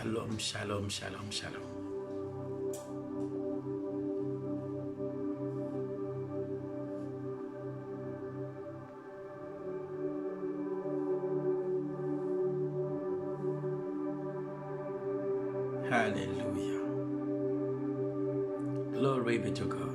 Shalom, shalom, shalom, shalom. Hallelujah. Glory be to God.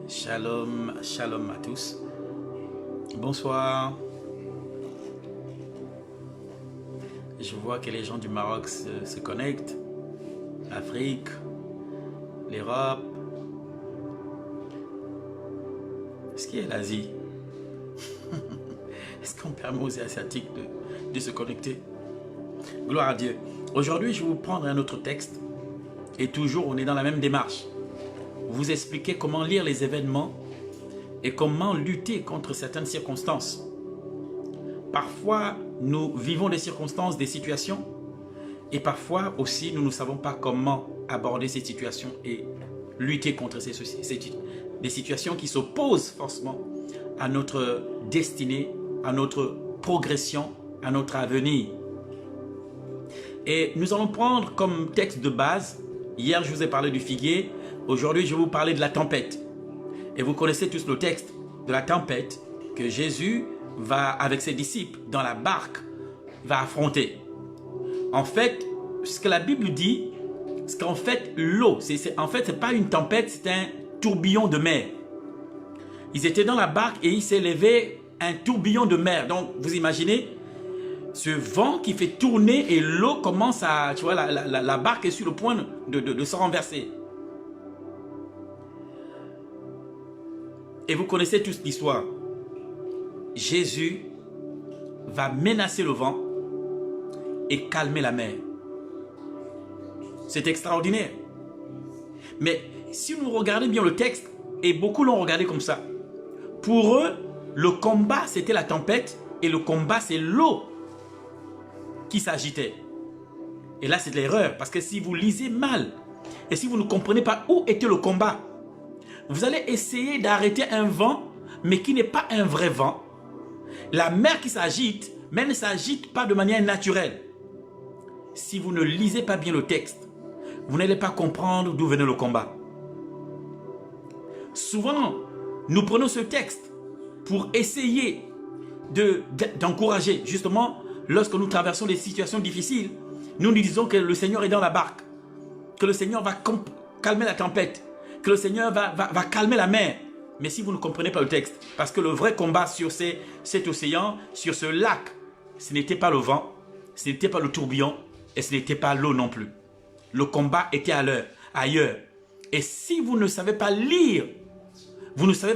Shalom, shalom à tous. Bonsoir. Je vois que les gens du Maroc se connectent. L'Afrique, l'Europe. Est-ce qu'il y a l'Asie? Est-ce qu'on permet aux Asiatiques de se connecter? Gloire à Dieu. Aujourd'hui, je vais vous prendre un autre texte. Et toujours, on est dans la même démarche. Vous expliquer comment lire les événements et comment lutter contre certaines circonstances. Parfois, nous vivons des circonstances, des situations, et parfois aussi, nous ne savons pas comment aborder ces situations et lutter contre des situations qui s'opposent forcément à notre destinée, à notre progression, à notre avenir. Et nous allons prendre comme texte de base, hier je vous ai parlé du figuier, aujourd'hui, je vais vous parler de la tempête. Et vous connaissez tous le texte de la tempête que Jésus va, avec ses disciples, dans la barque, va affronter. En fait, ce que la Bible dit, c'est qu'en fait, l'eau, en fait, ce n'est pas une tempête, c'est un tourbillon de mer. Ils étaient dans la barque et il s'est levé un tourbillon de mer. Donc, vous imaginez, ce vent qui fait tourner et l'eau commence à... Tu vois, la barque est sur le point de se renverser. Et vous connaissez tous l'histoire. Jésus va menacer le vent et calmer la mer. C'est extraordinaire. Mais si vous regardez bien le texte, et beaucoup l'ont regardé comme ça, pour eux, le combat c'était la tempête et le combat c'est l'eau qui s'agitait. Et là c'est l'erreur, parce que si vous lisez mal et si vous ne comprenez pas où était le combat, vous allez essayer d'arrêter un vent, mais qui n'est pas un vrai vent. La mer qui s'agite, mais ne s'agite pas de manière naturelle. Si vous ne lisez pas bien le texte, vous n'allez pas comprendre d'où venait le combat. Souvent, nous prenons ce texte pour essayer d'encourager, justement, lorsque nous traversons des situations difficiles, nous disons que le Seigneur est dans la barque, que le Seigneur va calmer la tempête, que le Seigneur va calmer la mer. Mais si vous ne comprenez pas le texte, parce que le vrai combat sur cet océan, sur ce lac, ce n'était pas le vent, ce n'était pas le tourbillon, et ce n'était pas l'eau non plus. Le combat était ailleurs. Et si vous ne savez pas lire, vous n'avez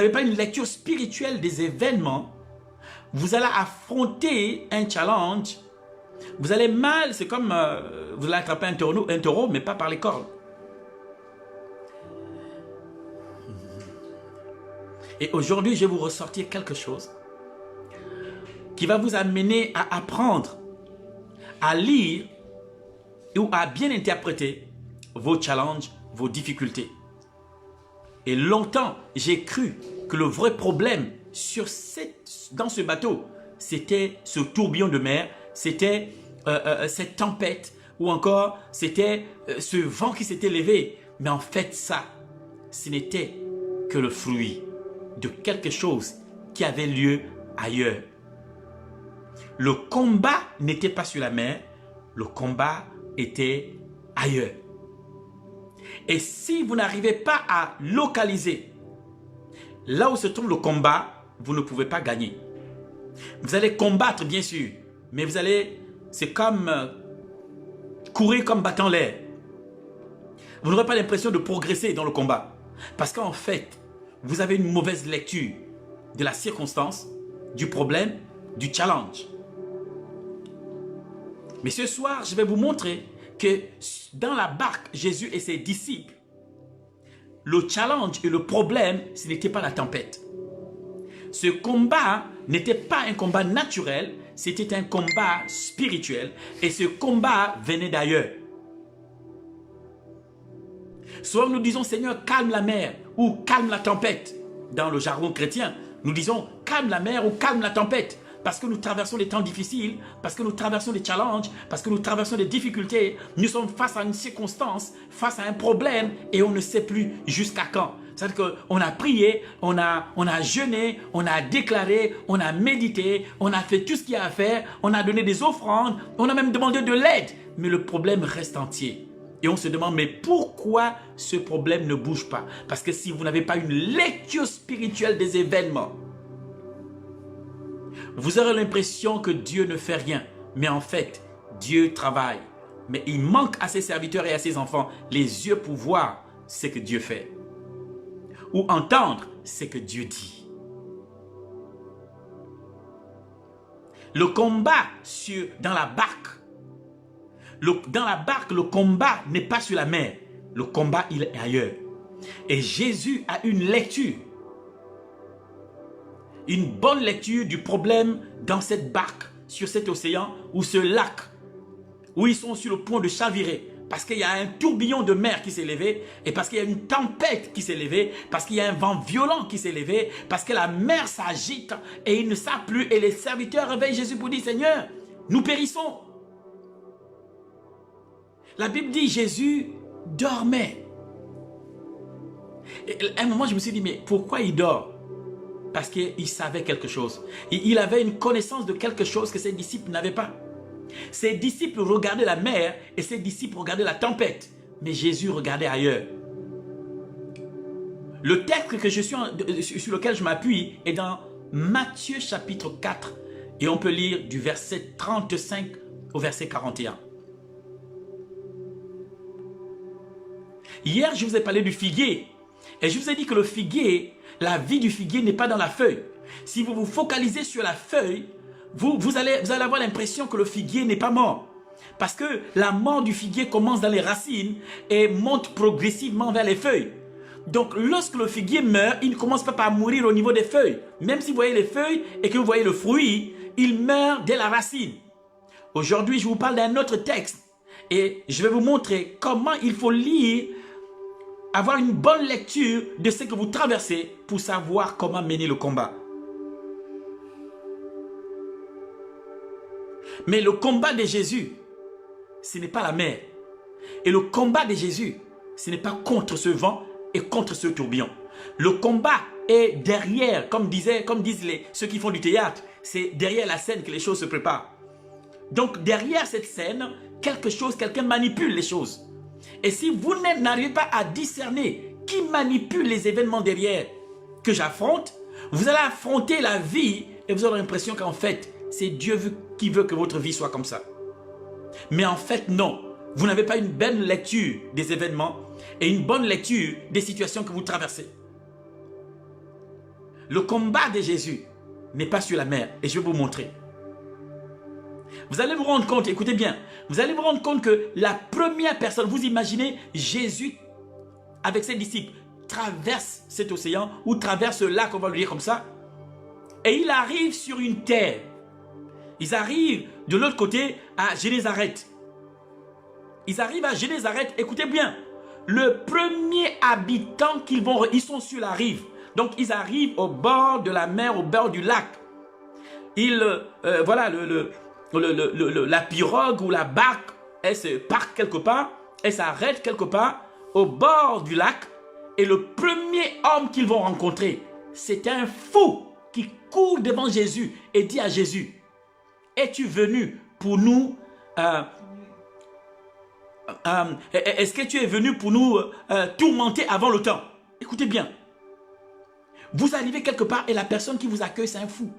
pas une lecture spirituelle des événements, vous allez affronter un challenge. Vous allez mal, c'est comme vous allez attraper un taureau, mais pas par les cornes. Et aujourd'hui, je vais vous ressortir quelque chose qui va vous amener à apprendre, à lire ou à bien interpréter vos challenges, vos difficultés. Et longtemps, j'ai cru que le vrai problème dans ce bateau, c'était ce tourbillon de mer, c'était cette tempête ou encore c'était ce vent qui s'était levé. Mais en fait ça, ce n'était que le fruit de quelque chose qui avait lieu ailleurs. Le combat n'était pas sur la mer, le combat était ailleurs. Et si vous n'arrivez pas à localiser là où se trouve le combat, vous ne pouvez pas gagner. Vous allez combattre bien sûr, mais vous allez, c'est comme courir comme battant l'air. Vous n'aurez pas l'impression de progresser dans le combat. Parce qu'en fait, vous avez une mauvaise lecture de la circonstance, du problème, du challenge. Mais ce soir, je vais vous montrer que dans la barque, Jésus et ses disciples, le challenge et le problème, ce n'était pas la tempête. Ce combat n'était pas un combat naturel, c'était un combat spirituel. Et ce combat venait d'ailleurs. Soit nous disons, Seigneur, calme la mer ou calme la tempête. Dans le jargon chrétien, nous disons, calme la mer ou calme la tempête. Parce que nous traversons des temps difficiles, parce que nous traversons des challenges, parce que nous traversons des difficultés. Nous sommes face à une circonstance, face à un problème et on ne sait plus jusqu'à quand. C'est-à-dire qu'on a prié, on a jeûné, on a déclaré, on a médité, on a fait tout ce qu'il y a à faire, on a donné des offrandes, on a même demandé de l'aide. Mais le problème reste entier. Et on se demande, mais pourquoi ce problème ne bouge pas? Parce que si vous n'avez pas une lecture spirituelle des événements, vous aurez l'impression que Dieu ne fait rien. Mais en fait, Dieu travaille. Mais il manque à ses serviteurs et à ses enfants les yeux pour voir ce que Dieu fait. Ou entendre ce que Dieu dit. Le combat dans la barque. Dans la barque, le combat n'est pas sur la mer. Le combat, il est ailleurs. Et Jésus a une lecture. Une bonne lecture du problème dans cette barque, sur cet océan ou ce lac, où ils sont sur le point de chavirer. Parce qu'il y a un tourbillon de mer qui s'est levé, et parce qu'il y a une tempête qui s'est levée, parce qu'il y a un vent violent qui s'est levé, parce que la mer s'agite et ils ne savent plus. Et les serviteurs réveillent Jésus pour dire, Seigneur, nous périssons. La Bible dit Jésus dormait. Et à un moment, je me suis dit, mais pourquoi il dort? Parce qu'il savait quelque chose. Il avait une connaissance de quelque chose que ses disciples n'avaient pas. Ses disciples regardaient la mer et ses disciples regardaient la tempête. Mais Jésus regardait ailleurs. Le texte que sur lequel je m'appuie est dans Matthieu chapitre 4. Et on peut lire du verset 35 au verset 41. Hier, je vous ai parlé du figuier. Et je vous ai dit que le figuier, la vie du figuier n'est pas dans la feuille. Si vous vous focalisez sur la feuille, vous allez avoir l'impression que le figuier n'est pas mort. Parce que la mort du figuier commence dans les racines et monte progressivement vers les feuilles. Donc lorsque le figuier meurt, il ne commence pas par mourir au niveau des feuilles. Même si vous voyez les feuilles et que vous voyez le fruit, il meurt dès la racine. Aujourd'hui, je vous parle d'un autre texte. Et je vais vous montrer comment il faut lire, avoir une bonne lecture de ce que vous traversez pour savoir comment mener le combat. Mais le combat de Jésus, ce n'est pas la mer. Et le combat de Jésus, ce n'est pas contre ce vent et contre ce tourbillon. Le combat est derrière, comme disent ceux qui font du théâtre, c'est derrière la scène que les choses se préparent. Donc derrière cette scène, quelqu'un manipule les choses. Et si vous n'arrivez pas à discerner qui manipule les événements derrière que j'affronte, vous allez affronter la vie et vous aurez l'impression qu'en fait, c'est Dieu qui veut que votre vie soit comme ça. Mais en fait, non. Vous n'avez pas une bonne lecture des événements et une bonne lecture des situations que vous traversez. Le combat de Jésus n'est pas sur la mer et je vais vous montrer. Vous allez vous rendre compte, écoutez bien, vous allez vous rendre compte que la première personne, vous imaginez Jésus avec ses disciples traverse cet océan ou traverse ce lac, on va le dire comme ça, et il arrive sur une terre. Ils arrivent de l'autre côté à Génézareth. Ils arrivent à Génézareth, écoutez bien, le premier habitant ils sont sur la rive. Donc ils arrivent au bord de la mer, au bord du lac. Voilà, la pirogue ou la barque elle se parque quelque part, elle s'arrête quelque part au bord du lac et le premier homme qu'ils vont rencontrer, c'est un fou qui court devant Jésus et dit à Jésus, es-tu venu pour nous est-ce que tu es venu pour nous tourmenter avant le temps? Écoutez bien. Vous arrivez quelque part et la personne qui vous accueille, c'est un fou.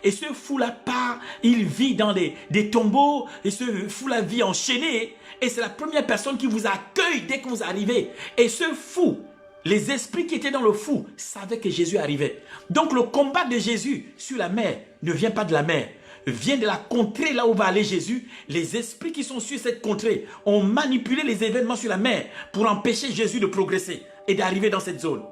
Et ce fou-là part, il vit dans des tombeaux, et ce fou-là vit enchaîné, et c'est la première personne qui vous accueille dès que vous arrivez. Et ce fou, les esprits qui étaient dans le fou savaient que Jésus arrivait. Donc le combat de Jésus sur la mer ne vient pas de la mer, vient de la contrée là où va aller Jésus. Les esprits qui sont sur cette contrée ont manipulé les événements sur la mer pour empêcher Jésus de progresser et d'arriver dans cette zone.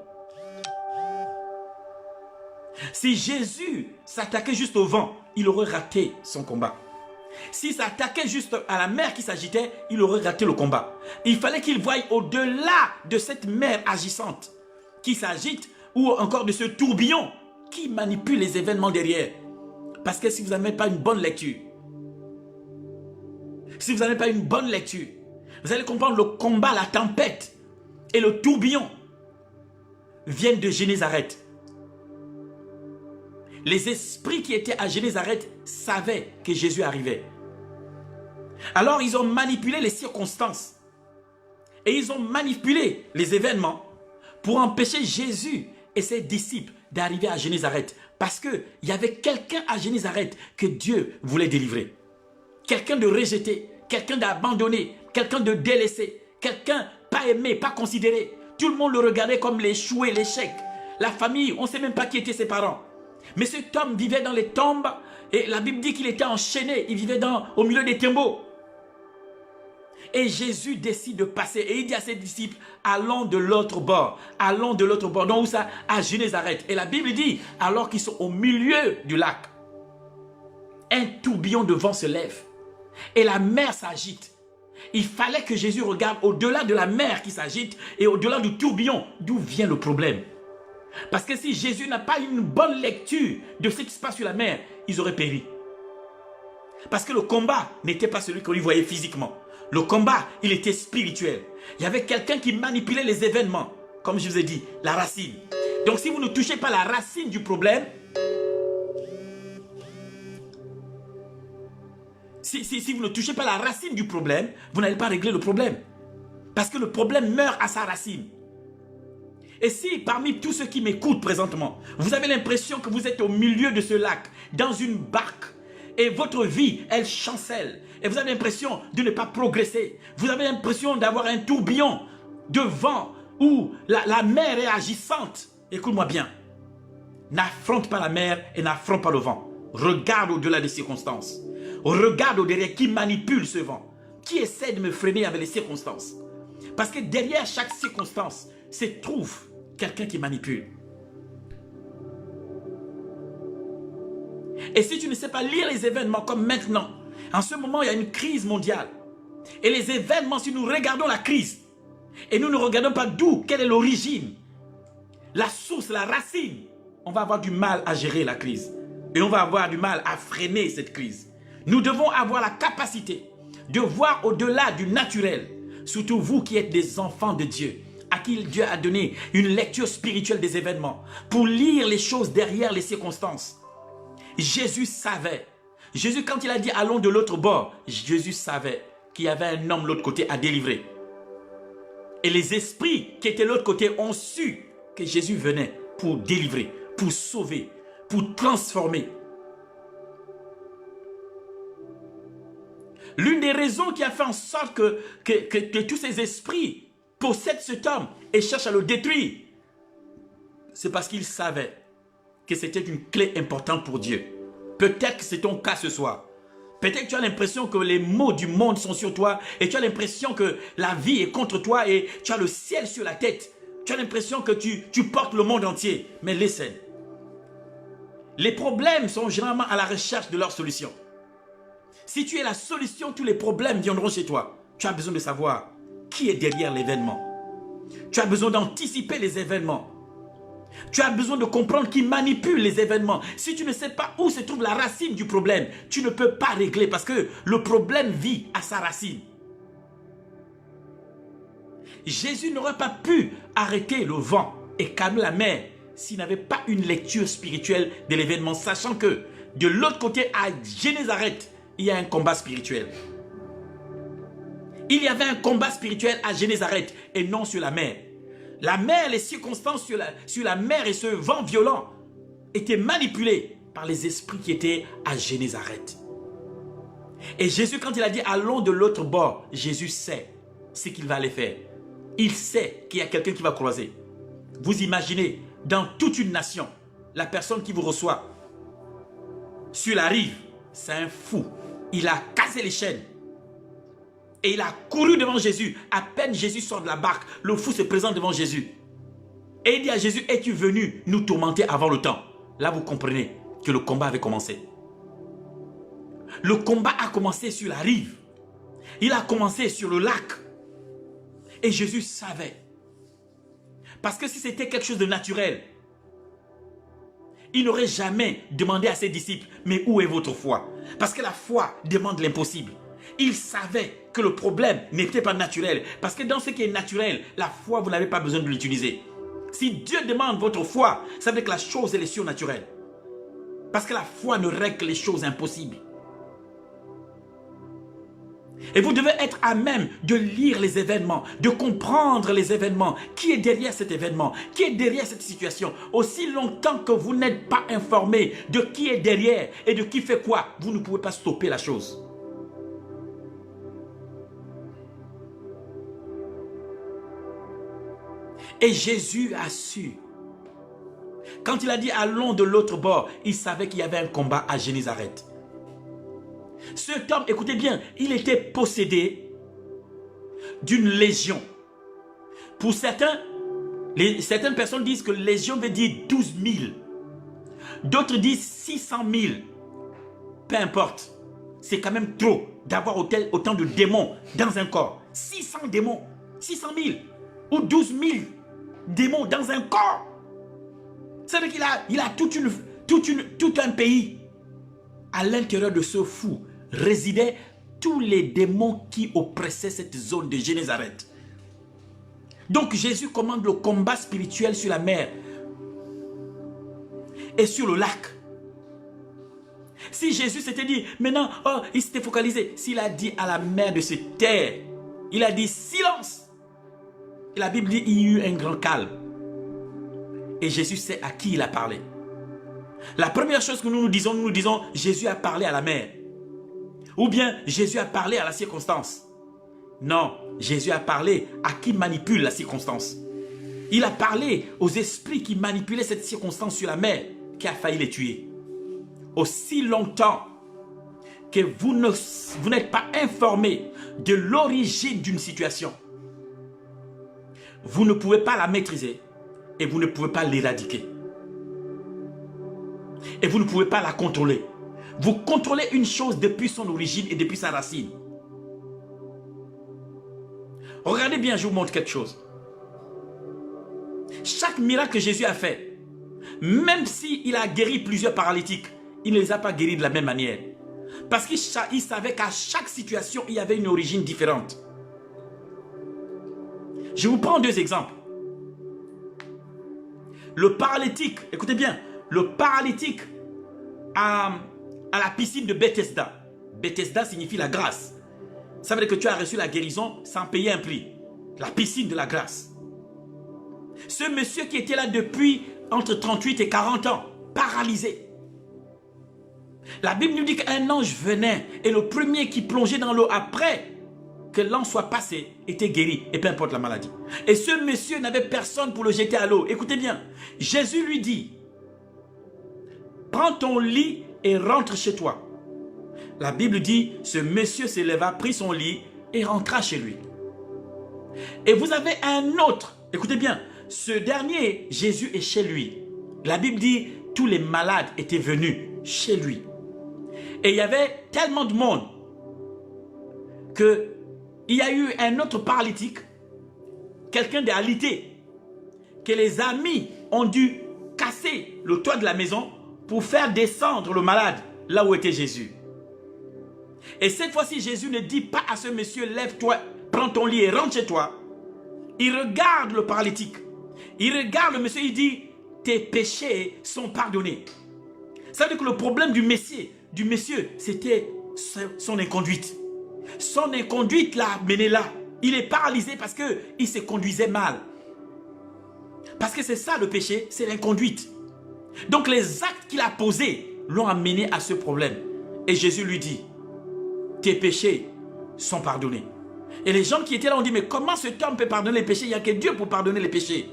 Si Jésus s'attaquait juste au vent, il aurait raté son combat. S'il s'attaquait juste à la mer qui s'agitait, il aurait raté le combat. Il fallait qu'il voie au-delà de cette mer agissante qui s'agite ou encore de ce tourbillon qui manipule les événements derrière. Parce que si vous n'avez pas une bonne lecture, si vous n'avez pas une bonne lecture, vous allez comprendre le combat, la tempête et le tourbillon viennent de Génézareth. Les esprits qui étaient à Génézareth savaient que Jésus arrivait. Alors ils ont manipulé les circonstances et ils ont manipulé les événements pour empêcher Jésus et ses disciples d'arriver à Génézareth. Parce qu'il y avait quelqu'un à Génézareth que Dieu voulait délivrer. Quelqu'un de rejeté, quelqu'un d'abandonné, quelqu'un de délaissé, quelqu'un pas aimé, pas considéré. Tout le monde le regardait comme l'échoué, l'échec. La famille, on ne sait même pas qui étaient ses parents. Mais cet homme vivait dans les tombes et la Bible dit qu'il était enchaîné, il vivait au milieu des tombeaux. Et Jésus décide de passer et il dit à ses disciples, allons de l'autre bord, allons de l'autre bord. Donc où ça? À Génézareth. Et la Bible dit, alors qu'ils sont au milieu du lac, un tourbillon de vent se lève et la mer s'agite. Il fallait que Jésus regarde au-delà de la mer qui s'agite et au-delà du tourbillon, d'où vient le problème. Parce que si Jésus n'a pas une bonne lecture de ce qui se passe sur la mer, ils auraient péri. Parce que le combat n'était pas celui qu'on lui voyait physiquement. Le combat, il était spirituel. Il y avait quelqu'un qui manipulait les événements. Comme je vous ai dit, la racine. Donc si vous ne touchez pas la racine du problème, si vous ne touchez pas la racine du problème, vous n'allez pas régler le problème. Parce que le problème meurt à sa racine. Et si parmi tous ceux qui m'écoutent présentement, vous avez l'impression que vous êtes au milieu de ce lac, dans une barque, et votre vie, elle chancelle, et vous avez l'impression de ne pas progresser, vous avez l'impression d'avoir un tourbillon de vent où la mer est agissante, écoute-moi bien, n'affronte pas la mer et n'affronte pas le vent. Regarde au-delà des circonstances. Regarde au-delà qui manipule ce vent, qui essaie de me freiner avec les circonstances. Parce que derrière chaque circonstance se trouve quelqu'un qui manipule. Et si tu ne sais pas lire les événements comme maintenant, en ce moment il y a une crise mondiale. Et les événements, si nous regardons la crise, et nous ne regardons pas d'où, quelle est l'origine, la source, la racine, on va avoir du mal à gérer la crise. Et on va avoir du mal à freiner cette crise. Nous devons avoir la capacité de voir au-delà du naturel, surtout vous qui êtes des enfants de Dieu, à qui Dieu a donné une lecture spirituelle des événements, pour lire les choses derrière les circonstances. Jésus savait. Jésus, quand il a dit allons de l'autre bord, Jésus savait qu'il y avait un homme de l'autre côté à délivrer. Et les esprits qui étaient de l'autre côté ont su que Jésus venait pour délivrer, pour sauver, pour transformer. L'une des raisons qui a fait en sorte que tous ces esprits possèdent cet homme et cherchent à le détruire, c'est parce qu'ils savaient que c'était une clé importante pour Dieu. Peut-être que c'est ton cas ce soir. Peut-être que tu as l'impression que les maux du monde sont sur toi et tu as l'impression que la vie est contre toi et tu as le ciel sur la tête. Tu as l'impression que tu portes le monde entier. Mais listen, les problèmes sont généralement à la recherche de leur solution. Si tu es la solution, tous les problèmes viendront chez toi. Tu as besoin de savoir qui est derrière l'événement. Tu as besoin d'anticiper les événements. Tu as besoin de comprendre qui manipule les événements. Si tu ne sais pas où se trouve la racine du problème, tu ne peux pas régler parce que le problème vit à sa racine. Jésus n'aurait pas pu arrêter le vent et calmer la mer s'il n'avait pas une lecture spirituelle de l'événement, sachant que de l'autre côté, à Génézareth, il y a un combat spirituel. Il y avait un combat spirituel à Génézareth et non sur la mer. La mer, les circonstances sur la mer et ce vent violent étaient manipulés par les esprits qui étaient à Génézareth. Et Jésus, quand il a dit « allons de l'autre bord », Jésus sait ce qu'il va aller faire. Il sait qu'il y a quelqu'un qui va croiser. Vous imaginez, dans toute une nation, la personne qui vous reçoit sur la rive, c'est un fou. Il a cassé les chaînes. Et il a couru devant Jésus. À peine Jésus sort de la barque, le fou se présente devant Jésus. Et il dit à Jésus, es-tu venu nous tourmenter avant le temps? Là, vous comprenez que le combat avait commencé. Le combat a commencé sur la rive. Il a commencé sur le lac. Et Jésus savait. Parce que si c'était quelque chose de naturel, il n'aurait jamais demandé à ses disciples, mais où est votre foi? Parce que la foi demande l'impossible. Il savait que le problème n'était pas naturel. Parce que dans ce qui est naturel, la foi, vous n'avez pas besoin de l'utiliser. Si Dieu demande votre foi, ça veut dire que la chose, elle est surnaturelle. Parce que la foi ne règle les choses impossibles. Et vous devez être à même de lire les événements, de comprendre les événements. Qui est derrière cet événement? Qui est derrière cette situation? Aussi longtemps que vous n'êtes pas informé de qui est derrière et de qui fait quoi, vous ne pouvez pas stopper la chose. Et Jésus a su. Quand il a dit allons de l'autre bord, il savait qu'il y avait un combat à Génézareth. Cet homme, écoutez bien, il était possédé d'une légion. Pour certains, certaines personnes disent que légion veut dire 12 000. D'autres disent 600 000. Peu importe. C'est quand même trop d'avoir autant de démons dans un corps. 600 démons, 600 000 ou 12 000 démons dans un corps. Ça veut dire qu'il a tout un pays. À l'intérieur de ce fou résidaient tous les démons qui oppressaient cette zone de Génézareth. Donc Jésus commande le combat spirituel sur la mer et sur le lac. Si Jésus s'était dit, maintenant, oh, il s'était focalisé. S'il a dit à la mer de se taire, il a dit silence. Et la Bible dit, il y eut un grand calme. Et Jésus sait à qui il a parlé. La première chose que nous nous disons, Jésus a parlé à la mer. Ou bien, Jésus a parlé à la circonstance. Non, Jésus a parlé à qui manipule la circonstance. Il a parlé aux esprits qui manipulaient cette circonstance sur la mer, qui a failli les tuer. Aussi longtemps que vous n'êtes pas informé de l'origine d'une situation, vous ne pouvez pas la maîtriser et vous ne pouvez pas l'éradiquer. Et vous ne pouvez pas la contrôler. Vous contrôlez une chose depuis son origine et depuis sa racine. Regardez bien, je vous montre quelque chose. Chaque miracle que Jésus a fait, même s'il a guéri plusieurs paralytiques, il ne les a pas guéris de la même manière. Parce qu'il savait qu'à chaque situation, il y avait une origine différente. Je vous prends deux exemples. Le paralytique, écoutez bien, le paralytique à la piscine de Bethesda. Bethesda signifie la grâce. Ça veut dire que tu as reçu la guérison sans payer un prix. La piscine de la grâce. Ce monsieur qui était là depuis entre 38 et 40 ans, paralysé. La Bible nous dit qu'un ange venait et le premier qui plongeait dans l'eau après que l'an soit passé était guéri et peu importe la maladie. Et ce monsieur n'avait personne pour le jeter à l'eau. Écoutez bien, Jésus lui dit, prends ton lit et rentre chez toi. La Bible dit, ce monsieur se leva, prit son lit et rentra chez lui. Et vous avez un autre, écoutez bien, ce dernier, Jésus est chez lui. La Bible dit, tous les malades étaient venus chez lui. Et il y avait tellement de monde qu'il y a eu un autre paralytique, quelqu'un d'alité, que les amis ont dû casser le toit de la maison pour faire descendre le malade là où était Jésus. Et cette fois-ci, Jésus ne dit pas à ce monsieur, lève-toi, prends ton lit et rentre chez toi. Il regarde le paralytique. Il regarde le monsieur, il dit, tes péchés sont pardonnés. Ça veut dire que le problème du monsieur, c'était son inconduite. Son inconduite l'a mené là. Il est paralysé parce qu'il se conduisait mal. Parce que c'est ça le péché, c'est l'inconduite. Donc les actes qu'il a posés l'ont amené à ce problème. Et Jésus lui dit, tes péchés sont pardonnés. Et les gens qui étaient là ont dit, mais comment cet homme peut pardonner les péchés? Il n'y a que Dieu pour pardonner les péchés.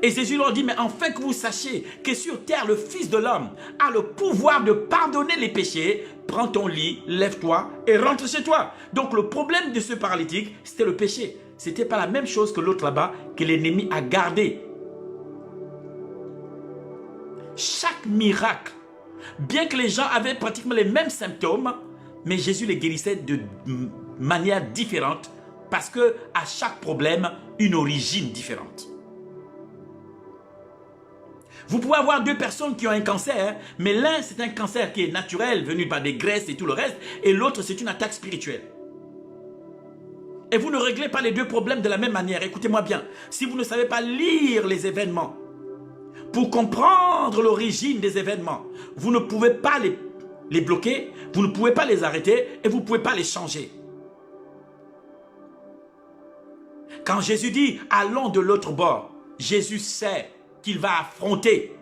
Et Jésus leur dit, mais enfin que vous sachiez que sur terre, le Fils de l'homme a le pouvoir de pardonner les péchés. Prends ton lit, lève-toi et rentre chez toi. Donc le problème de ce paralytique, c'était le péché. Ce n'était pas la même chose que l'autre là-bas que l'ennemi a gardé. Chaque miracle, bien que les gens avaient pratiquement les mêmes symptômes, mais Jésus les guérissait de manière différente parce que à chaque problème, une origine différente. Vous pouvez avoir deux personnes qui ont un cancer, mais l'un c'est un cancer qui est naturel, venu par des graisses et tout le reste, et l'autre c'est une attaque spirituelle. Et vous ne réglez pas les deux problèmes de la même manière. Écoutez-moi bien, si vous ne savez pas lire les événements, pour comprendre l'origine des événements, vous ne pouvez pas les bloquer, vous ne pouvez pas les arrêter et vous ne pouvez pas les changer. Quand Jésus dit « allons de l'autre bord », Jésus sait qu'il va affronter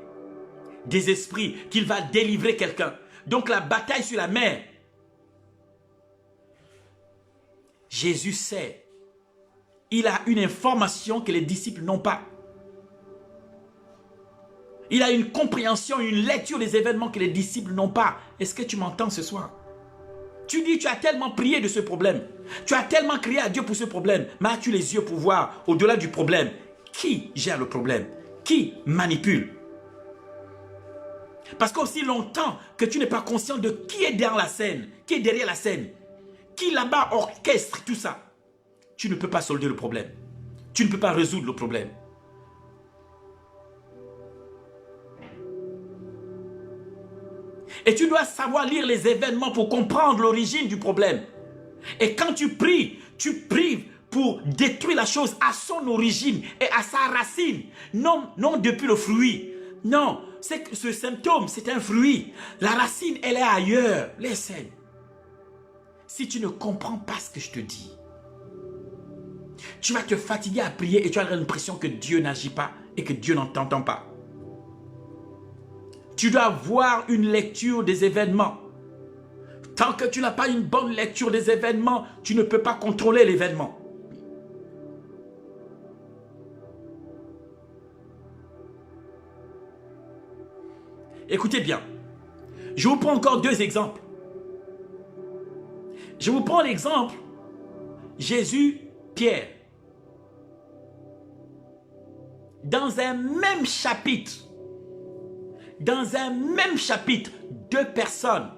des esprits, qu'il va délivrer quelqu'un. Donc la bataille sur la mer, Jésus sait. Il a une information que les disciples n'ont pas. Il a une compréhension, une lecture des événements que les disciples n'ont pas. Est-ce que tu m'entends ce soir? Tu dis, tu as tellement prié de ce problème. Tu as tellement crié à Dieu pour ce problème. Mais as-tu les yeux pour voir au-delà du problème? Qui gère le problème? Qui manipule? Parce qu'aussi longtemps que tu n'es pas conscient de qui est derrière la scène, qui est derrière la scène, qui là-bas orchestre tout ça, tu ne peux pas solder le problème. Tu ne peux pas résoudre le problème. Et tu dois savoir lire les événements pour comprendre l'origine du problème. Et quand tu pries pour détruire la chose à son origine et à sa racine. Non depuis le fruit. Non, c'est que ce symptôme, c'est un fruit. La racine, elle est ailleurs. Laissez. Si tu ne comprends pas ce que je te dis, tu vas te fatiguer à prier et tu as l'impression que Dieu n'agit pas et que Dieu n'entend pas. Tu dois avoir une lecture des événements. Tant que tu n'as pas une bonne lecture des événements, tu ne peux pas contrôler l'événement. Écoutez bien, je vous prends encore deux exemples. Je vous prends l'exemple Jésus, Pierre. Dans un même chapitre, deux personnes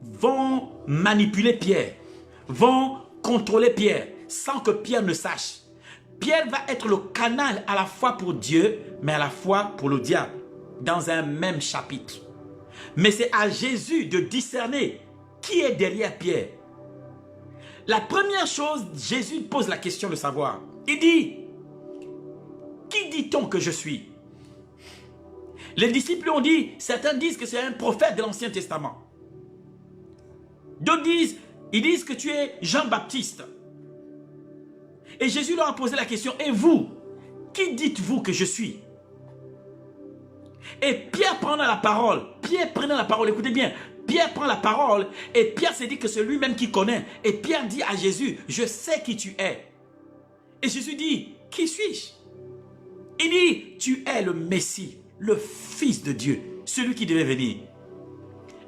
vont manipuler Pierre, vont contrôler Pierre, sans que Pierre ne sache. Pierre va être le canal à la fois pour Dieu, mais à la fois pour le diable, dans un même chapitre. Mais c'est à Jésus de discerner qui est derrière Pierre. La première chose, Jésus pose la question de savoir. Il dit, qui dit-on que je suis? Les disciples ont dit, certains disent que c'est un prophète de l'Ancien Testament. D'autres disent, ils disent que tu es Jean-Baptiste. Et Jésus leur a posé la question, et vous, qui dites-vous que je suis? Et Pierre prend la parole. Pierre prenant la parole, écoutez bien. Pierre prend la parole et Pierre s'est dit que c'est lui-même qui connaît. Et Pierre dit à Jésus, je sais qui tu es. Et Jésus dit, qui suis-je? Il dit, tu es le Messie, le Fils de Dieu, celui qui devait venir.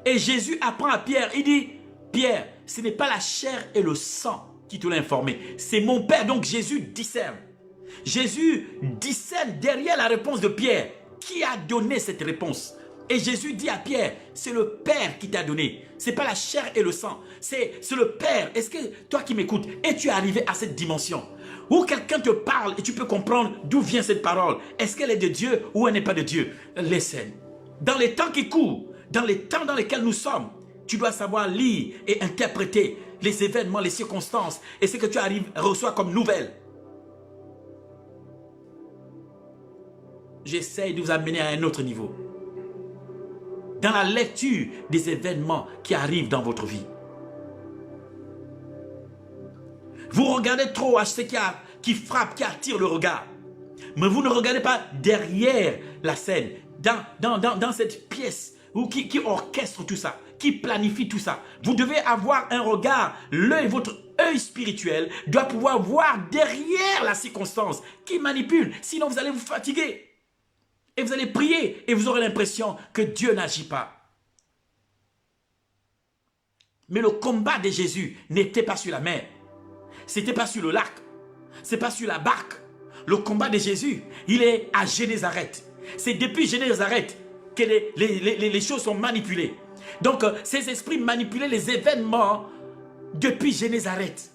Et Jésus apprend à Pierre, il dit, Pierre, ce n'est pas la chair et le sang qui te l'ont informé, c'est mon Père. Donc Jésus discerne. Jésus discerne derrière la réponse de Pierre. Qui a donné cette réponse? Et Jésus dit à Pierre, c'est le Père qui t'a donné. Ce n'est pas la chair et le sang, c'est le Père. Est-ce que toi qui m'écoutes, es-tu arrivé à cette dimension où quelqu'un te parle et tu peux comprendre d'où vient cette parole? Est-ce qu'elle est de Dieu ou elle n'est pas de Dieu? Laissez. Dans les temps qui courent, dans les temps dans lesquels nous sommes, tu dois savoir lire et interpréter les événements, les circonstances et ce que tu reçois comme nouvelles. j'essaye de vous amener à un autre niveau. Dans la lecture des événements qui arrivent dans votre vie. Vous regardez trop à ce qui frappe, qui attire le regard. Mais vous ne regardez pas derrière la scène, dans cette pièce qui orchestre tout ça, qui planifie tout ça. Vous devez avoir un regard, votre œil spirituel doit pouvoir voir derrière la circonstance qui manipule. Sinon, vous allez vous fatiguer. Et vous allez prier et vous aurez l'impression que Dieu n'agit pas. Mais le combat de Jésus n'était pas sur la mer. C'était pas sur le lac. C'est pas sur la barque. Le combat de Jésus, il est à Génézareth. C'est depuis Génézareth que les choses sont manipulées. Donc, ces esprits manipulaient les événements depuis Génézareth.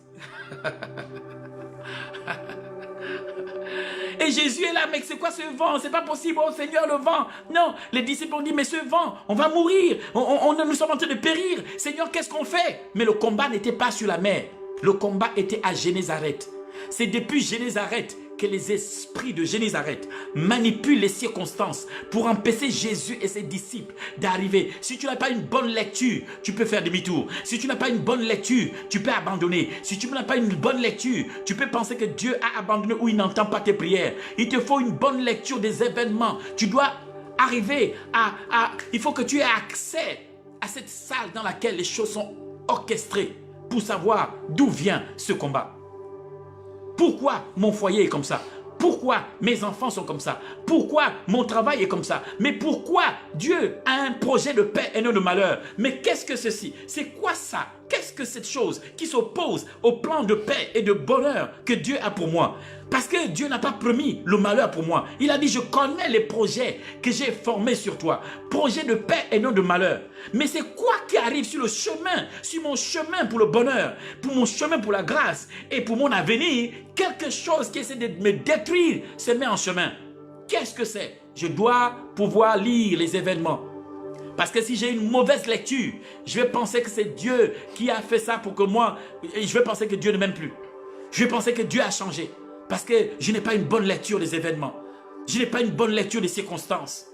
Et Jésus est là, mais c'est quoi ce vent? C'est pas possible, oh Seigneur, le vent. Non, les disciples ont dit, mais ce vent, on va mourir. Nous sommes en train de périr. Seigneur, qu'est-ce qu'on fait? Mais le combat n'était pas sur la mer. Le combat était à Génézareth. C'est depuis Génézareth que les esprits de Génézareth manipulent les circonstances pour empêcher Jésus et ses disciples d'arriver. Si tu n'as pas une bonne lecture, tu peux faire demi-tour. Si tu n'as pas une bonne lecture, tu peux abandonner. Si tu n'as pas une bonne lecture, tu peux penser que Dieu a abandonné ou il n'entend pas tes prières. Il te faut une bonne lecture des événements. Tu dois arriver il faut que tu aies accès à cette salle dans laquelle les choses sont orchestrées pour savoir d'où vient ce combat. Pourquoi mon foyer est comme ça? Pourquoi mes enfants sont comme ça? Pourquoi mon travail est comme ça? Mais pourquoi Dieu a un projet de paix et non de malheur? Mais qu'est-ce que ceci? C'est quoi ça? Qu'est-ce que cette chose qui s'oppose au plan de paix et de bonheur que Dieu a pour moi? Parce que Dieu n'a pas promis le malheur pour moi. Il a dit, je connais les projets que j'ai formés sur toi. Projets de paix et non de malheur. Mais c'est quoi qui arrive sur le chemin, sur mon chemin pour le bonheur, pour mon chemin pour la grâce et pour mon avenir? Quelque chose qui essaie de me détruire se met en chemin. Qu'est-ce que c'est? Je dois pouvoir lire les événements. Parce que si j'ai une mauvaise lecture, je vais penser que c'est Dieu qui a fait ça pour que moi, et je vais penser que Dieu ne m'aime plus. Je vais penser que Dieu a changé. Parce que je n'ai pas une bonne lecture des événements. Je n'ai pas une bonne lecture des circonstances.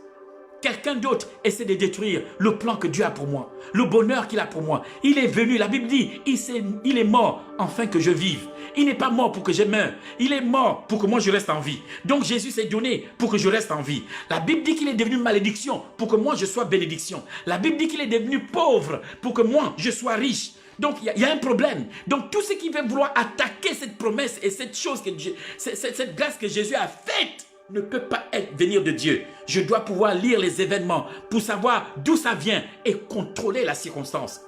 Quelqu'un d'autre essaie de détruire le plan que Dieu a pour moi. Le bonheur qu'il a pour moi. Il est venu, la Bible dit, il est mort afin que je vive. Il n'est pas mort pour que je meure. Il est mort pour que moi je reste en vie. Donc Jésus s'est donné pour que je reste en vie. La Bible dit qu'il est devenu malédiction pour que moi je sois bénédiction. La Bible dit qu'il est devenu pauvre pour que moi je sois riche. Donc, il y a un problème. Donc, tout ce qui veut vouloir attaquer cette promesse et cette chose, cette grâce que Jésus a faite, ne peut pas venir de Dieu. Je dois pouvoir lire les événements pour savoir d'où ça vient et contrôler la circonstance.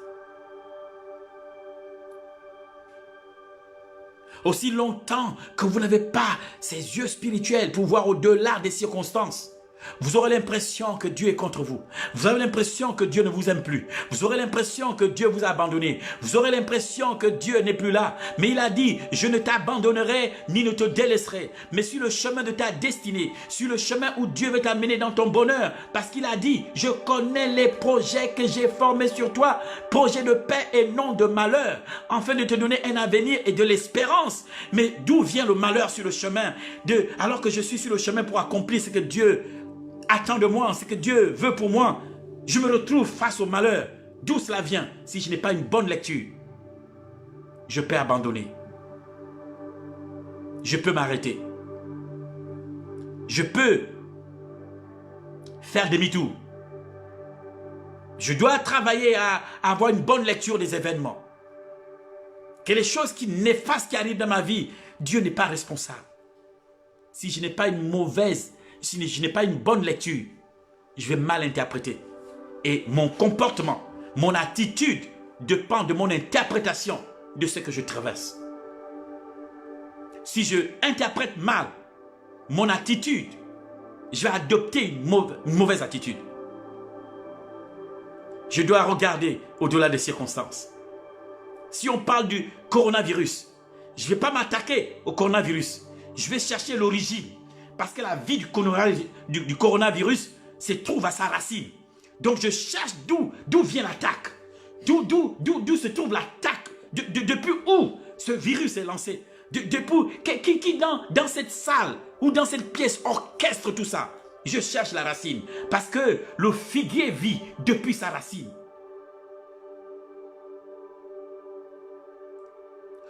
Aussi longtemps que vous n'avez pas ces yeux spirituels pour voir au-delà des circonstances, vous aurez l'impression que Dieu est contre vous. Vous aurez l'impression que Dieu ne vous aime plus. Vous aurez l'impression que Dieu vous a abandonné. Vous aurez l'impression que Dieu n'est plus là. Mais il a dit, je ne t'abandonnerai ni ne te délaisserai. Mais sur le chemin de ta destinée, sur le chemin où Dieu veut t'amener dans ton bonheur, parce qu'il a dit, je connais les projets que j'ai formés sur toi, projets de paix et non de malheur, afin de te donner un avenir et de l'espérance. Mais d'où vient le malheur sur le chemin? Alors que je suis sur le chemin pour accomplir ce que Dieu attend de moi, ce que Dieu veut pour moi, je me retrouve face au malheur. D'où cela vient? Si je n'ai pas une bonne lecture, je peux abandonner. Je peux m'arrêter. Je peux faire demi-tour. Je dois travailler à avoir une bonne lecture des événements. Que les choses néfastes qui arrivent dans ma vie, Dieu n'est pas responsable. Si je n'ai pas une mauvaise, si je n'ai pas une bonne lecture, je vais mal interpréter. Et mon comportement, mon attitude dépend de mon interprétation de ce que je traverse. Si je interprète mal mon attitude, je vais adopter une mauvaise attitude. Je dois regarder au-delà des circonstances. Si on parle du coronavirus, je ne vais pas m'attaquer au coronavirus. Je vais chercher l'origine. Parce que la vie du coronavirus se trouve à sa racine. Donc je cherche d'où vient l'attaque. D'où se trouve l'attaque. Depuis où ce virus est lancé. Depuis qui dans cette salle ou dans cette pièce orchestre tout ça. je cherche la racine. Parce que le figuier vit depuis sa racine.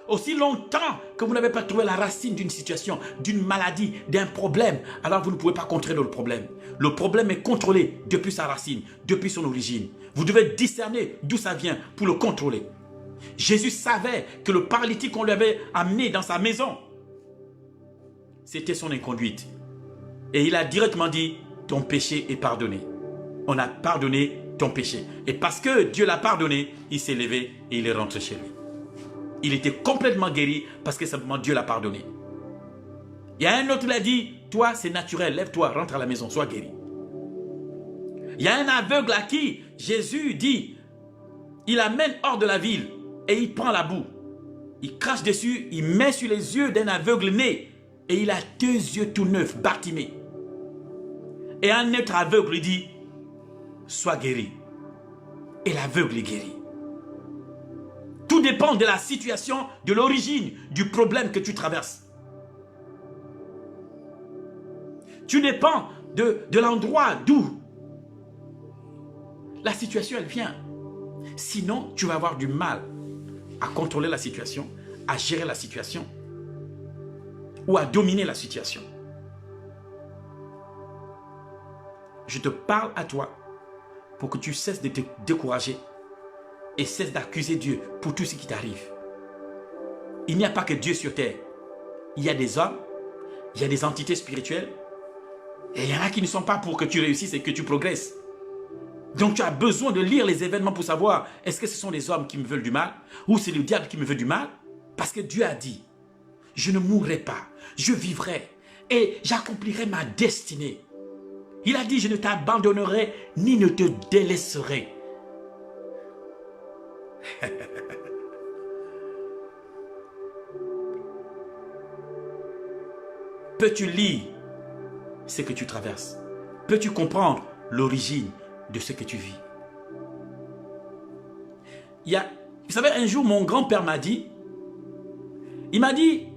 Aussi longtemps que vous n'avez pas trouvé la racine d'une situation, d'une maladie, d'un problème, alors vous ne pouvez pas contrôler le problème. Le problème est contrôlé depuis sa racine, depuis son origine. Vous devez discerner d'où ça vient pour le contrôler. Jésus savait que le paralytique qu'on lui avait amené dans sa maison, c'était son inconduite. Et il a directement dit, ton péché est pardonné. On a pardonné ton péché. Et parce que Dieu l'a pardonné, il s'est levé et il est rentré chez lui. Il était complètement guéri parce que simplement Dieu l'a pardonné. Il y a un autre qui a dit, toi c'est naturel, lève-toi, rentre à la maison, sois guéri. Il y a un aveugle à qui Jésus dit, il amène hors de la ville et il prend la boue. Il crache dessus, il met sur les yeux d'un aveugle né et il a 2 yeux tout neufs, Bartimée. Et un autre aveugle lui dit, sois guéri. Et l'aveugle est guéri. Tout dépend de la situation, de l'origine du problème que tu traverses. Tu dépends de l'endroit d'où la situation elle vient. Sinon, tu vas avoir du mal à contrôler la situation, à gérer la situation ou à dominer la situation. Je te parle à toi pour que tu cesses de te décourager et cesse d'accuser Dieu pour tout ce qui t'arrive. Il n'y a pas que Dieu sur terre. Il y a des hommes, il y a des entités spirituelles, et il y en a qui ne sont pas pour que tu réussisses et que tu progresses. Donc tu as besoin de lire les événements pour savoir, est-ce que ce sont les hommes qui me veulent du mal, ou c'est le diable qui me veut du mal? Parce que Dieu a dit, je ne mourrai pas, je vivrai, et j'accomplirai ma destinée. Il a dit, je ne t'abandonnerai, ni ne te délaisserai. Peux-tu lire ce que tu traverses? Peux-tu comprendre l'origine de ce que tu vis? Vous savez, un jour, mon grand-père m'a dit, il m'a dit,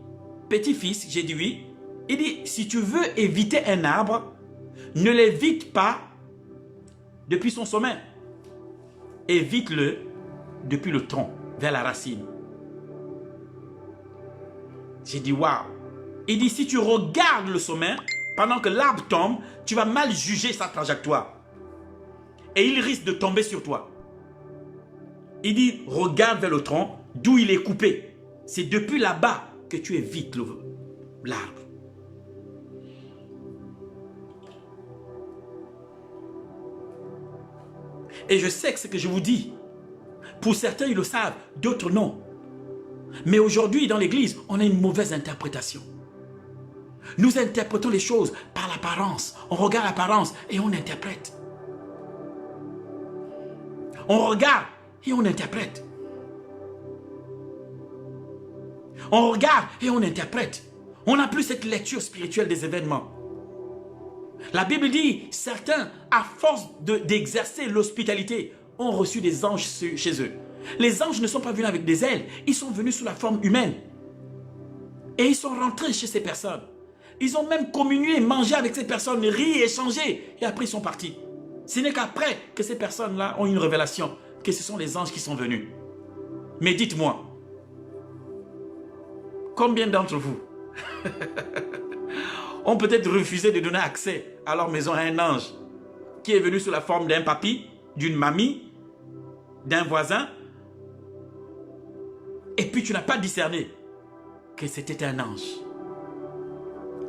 petit-fils, j'ai dit oui, il dit, si tu veux éviter un arbre, ne l'évite pas depuis son sommet, évite-le depuis le tronc, vers la racine. J'ai dit waouh. Il dit si tu regardes le sommet, pendant que l'arbre tombe, tu vas mal juger sa trajectoire. Et il risque de tomber sur toi. Il dit regarde vers le tronc, d'où il est coupé. C'est depuis là-bas que tu évites l'arbre. Et je sais que ce que je vous dis, pour certains, ils le savent, d'autres non. Mais aujourd'hui, dans l'église, on a une mauvaise interprétation. Nous interprétons les choses par l'apparence. On regarde l'apparence et on interprète. On regarde et on interprète. On regarde et on interprète. On n'a plus cette lecture spirituelle des événements. La Bible dit, certains, à force d'exercer l'hospitalité, ont reçu des anges chez eux. Les anges ne sont pas venus avec des ailes, ils sont venus sous la forme humaine. Et ils sont rentrés chez ces personnes. Ils ont même communié, mangé avec ces personnes, ri, échangé, et après ils sont partis. Ce n'est qu'après que ces personnes-là ont une révélation, que ce sont les anges qui sont venus. Mais dites-moi, combien d'entre vous ont peut-être refusé de donner accès à leur maison à un ange qui est venu sous la forme d'un papy, d'une mamie, d'un voisin, et puis tu n'as pas discerné que c'était un ange.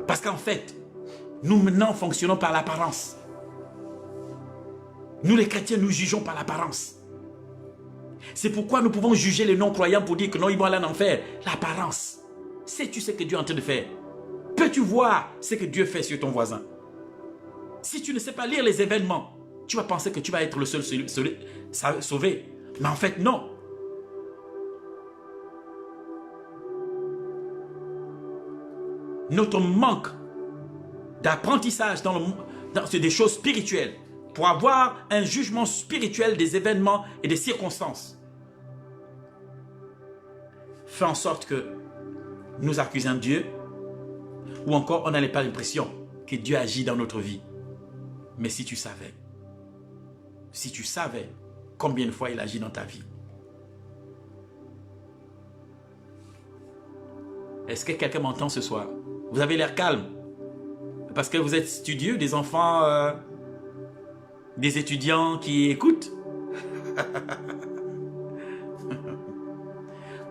Parce qu'en fait, nous maintenant fonctionnons par l'apparence. Nous les chrétiens, nous jugeons par l'apparence. C'est pourquoi nous pouvons juger les non-croyants pour dire que non, ils vont aller en enfer. L'apparence. Sais-tu ce que Dieu est en train de faire? Peux-tu voir ce que Dieu fait sur ton voisin? Si tu ne sais pas lire les événements, tu vas penser que tu vas être le seul sauvé. Mais en fait, non. Notre manque d'apprentissage dans des choses spirituelles pour avoir un jugement spirituel des événements et des circonstances fait en sorte que nous accusons Dieu ou encore on n'a pas l'impression que Dieu agit dans notre vie. Mais si tu savais combien de fois il agit dans ta vie. Est-ce que quelqu'un m'entend ce soir? Vous avez l'air calme. Parce que vous êtes studieux, des enfants, des étudiants qui écoutent.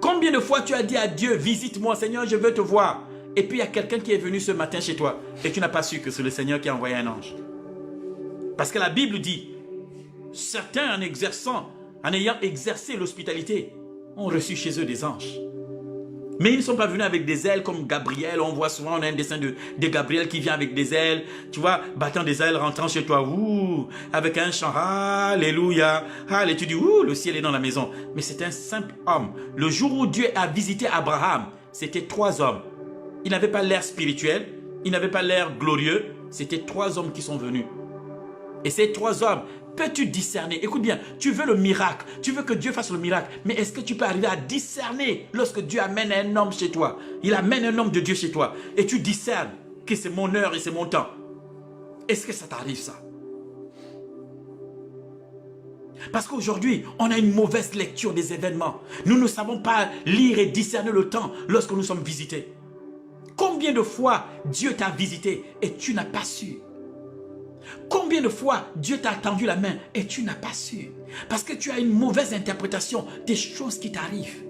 Combien de fois tu as dit à Dieu, visite-moi Seigneur, je veux te voir. Et puis il y a quelqu'un qui est venu ce matin chez toi et tu n'as pas su que c'est le Seigneur qui a envoyé un ange. Parce que la Bible dit, certains en ayant exercé l'hospitalité, ont reçu chez eux des anges. Mais ils ne sont pas venus avec des ailes comme Gabriel. On voit souvent, on a un dessin de Gabriel qui vient avec des ailes. Tu vois, battant des ailes, rentrant chez toi. Ouh, avec un chant. Alléluia. Allez, tu dis, ouh, le ciel est dans la maison. Mais c'est un simple homme. Le jour où Dieu a visité Abraham, c'était 3 hommes. Ils n'avaient pas l'air spirituel. Ils n'avaient pas l'air glorieux. C'était 3 hommes qui sont venus. Et ces 3 hommes, peux-tu discerner? Écoute bien, tu veux le miracle, tu veux que Dieu fasse le miracle, mais est-ce que tu peux arriver à discerner lorsque Dieu amène un homme chez toi? Il amène un homme de Dieu chez toi et tu discernes que c'est mon heure et c'est mon temps. Est-ce que ça t'arrive ça? Parce qu'aujourd'hui, on a une mauvaise lecture des événements. Nous ne savons pas lire et discerner le temps lorsque nous sommes visités. Combien de fois Dieu t'a visité et tu n'as pas su? Combien de fois Dieu t'a tendu la main et tu n'as pas su? Parce que tu as une mauvaise interprétation des choses qui t'arrivent.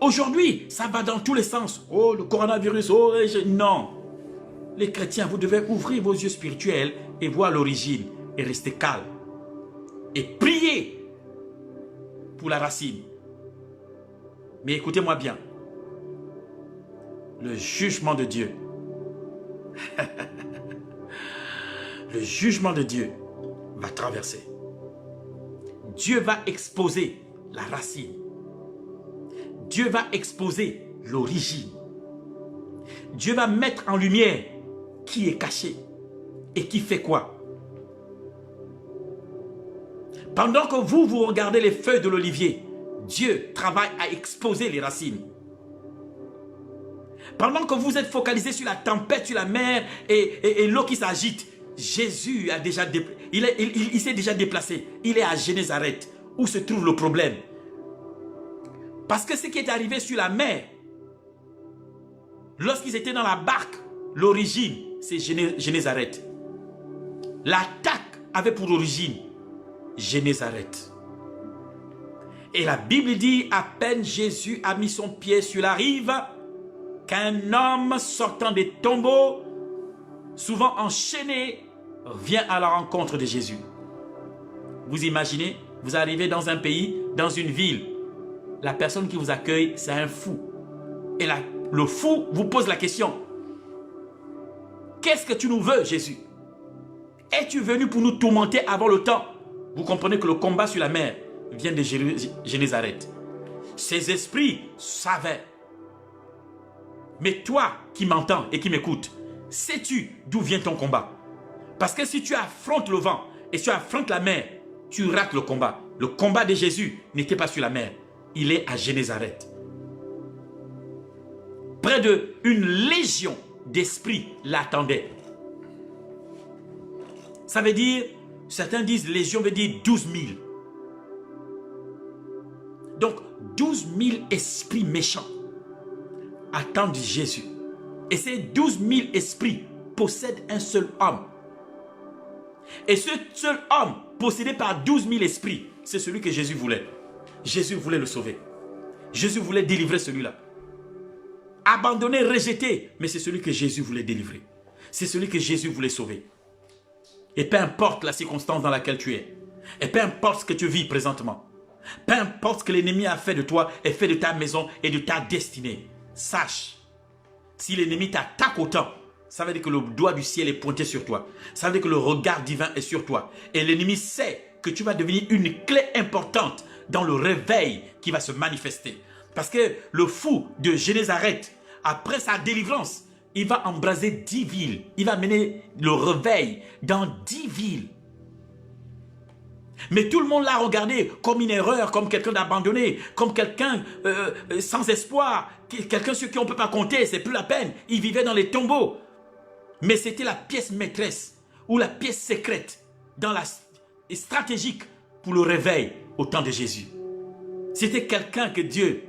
Aujourd'hui, ça va dans tous les sens. Oh, le coronavirus, oh, non. Les chrétiens, vous devez ouvrir vos yeux spirituels et voir l'origine et rester calme. Et prier pour la racine. Mais écoutez-moi bien. Le jugement de Dieu. Le jugement de Dieu va traverser. Dieu va exposer la racine. Dieu va exposer l'origine. Dieu va mettre en lumière qui est caché et qui fait quoi. Pendant que vous regardez les feuilles de l'olivier, Dieu travaille à exposer les racines. Pendant que vous êtes focalisé sur la tempête, sur la mer et l'eau qui s'agite, Jésus a déjà il s'est déjà déplacé. Il est à Génézareth, où se trouve le problème. Parce que ce qui est arrivé sur la mer, lorsqu'ils étaient dans la barque, l'origine, c'est Génézareth. L'attaque avait pour origine Génézareth. Et la Bible dit, à peine Jésus a mis son pied sur la rive, qu'un homme sortant des tombeaux, souvent enchaîné, vient à la rencontre de Jésus. Vous imaginez, vous arrivez dans un pays, dans une ville, la personne qui vous accueille, c'est un fou. Et le fou vous pose la question, qu'est-ce que tu nous veux, Jésus? Es-tu venu pour nous tourmenter avant le temps? Vous comprenez que le combat sur la mer vient de Génézareth. Ces esprits savaient. Mais toi qui m'entends et qui m'écoutes, sais-tu d'où vient ton combat? Parce que si tu affrontes le vent et tu affrontes la mer, tu rates le combat. Le combat de Jésus n'était pas sur la mer. Il est à Génézareth. Près d'une légion d'esprits l'attendait. Ça veut dire, certains disent légion veut dire 12 000. Donc 12 000 esprits méchants attendent Jésus. Et ces 12 000 esprits possèdent un seul homme. Et ce seul homme, possédé par 12 000 esprits, c'est celui que Jésus voulait. Jésus voulait le sauver. Jésus voulait délivrer celui-là. Abandonné, rejeté, mais c'est celui que Jésus voulait délivrer. C'est celui que Jésus voulait sauver. Et peu importe la circonstance dans laquelle tu es, et peu importe ce que tu vis présentement, peu importe ce que l'ennemi a fait de toi et fait de ta maison et de ta destinée, sache, si l'ennemi t'attaque autant, ça veut dire que le doigt du ciel est pointé sur toi. Ça veut dire que le regard divin est sur toi. Et l'ennemi sait que tu vas devenir une clé importante dans le réveil qui va se manifester. Parce que le fou de Génézareth, après sa délivrance, il va embraser 10 villes. Il va mener le réveil dans 10 villes. Mais tout le monde l'a regardé comme une erreur, comme quelqu'un d'abandonné, comme quelqu'un sans espoir, quelqu'un sur qui on ne peut pas compter, c'est plus la peine. Il vivait dans les tombeaux. Mais c'était la pièce maîtresse ou la pièce secrète stratégique pour le réveil au temps de Jésus. C'était quelqu'un que Dieu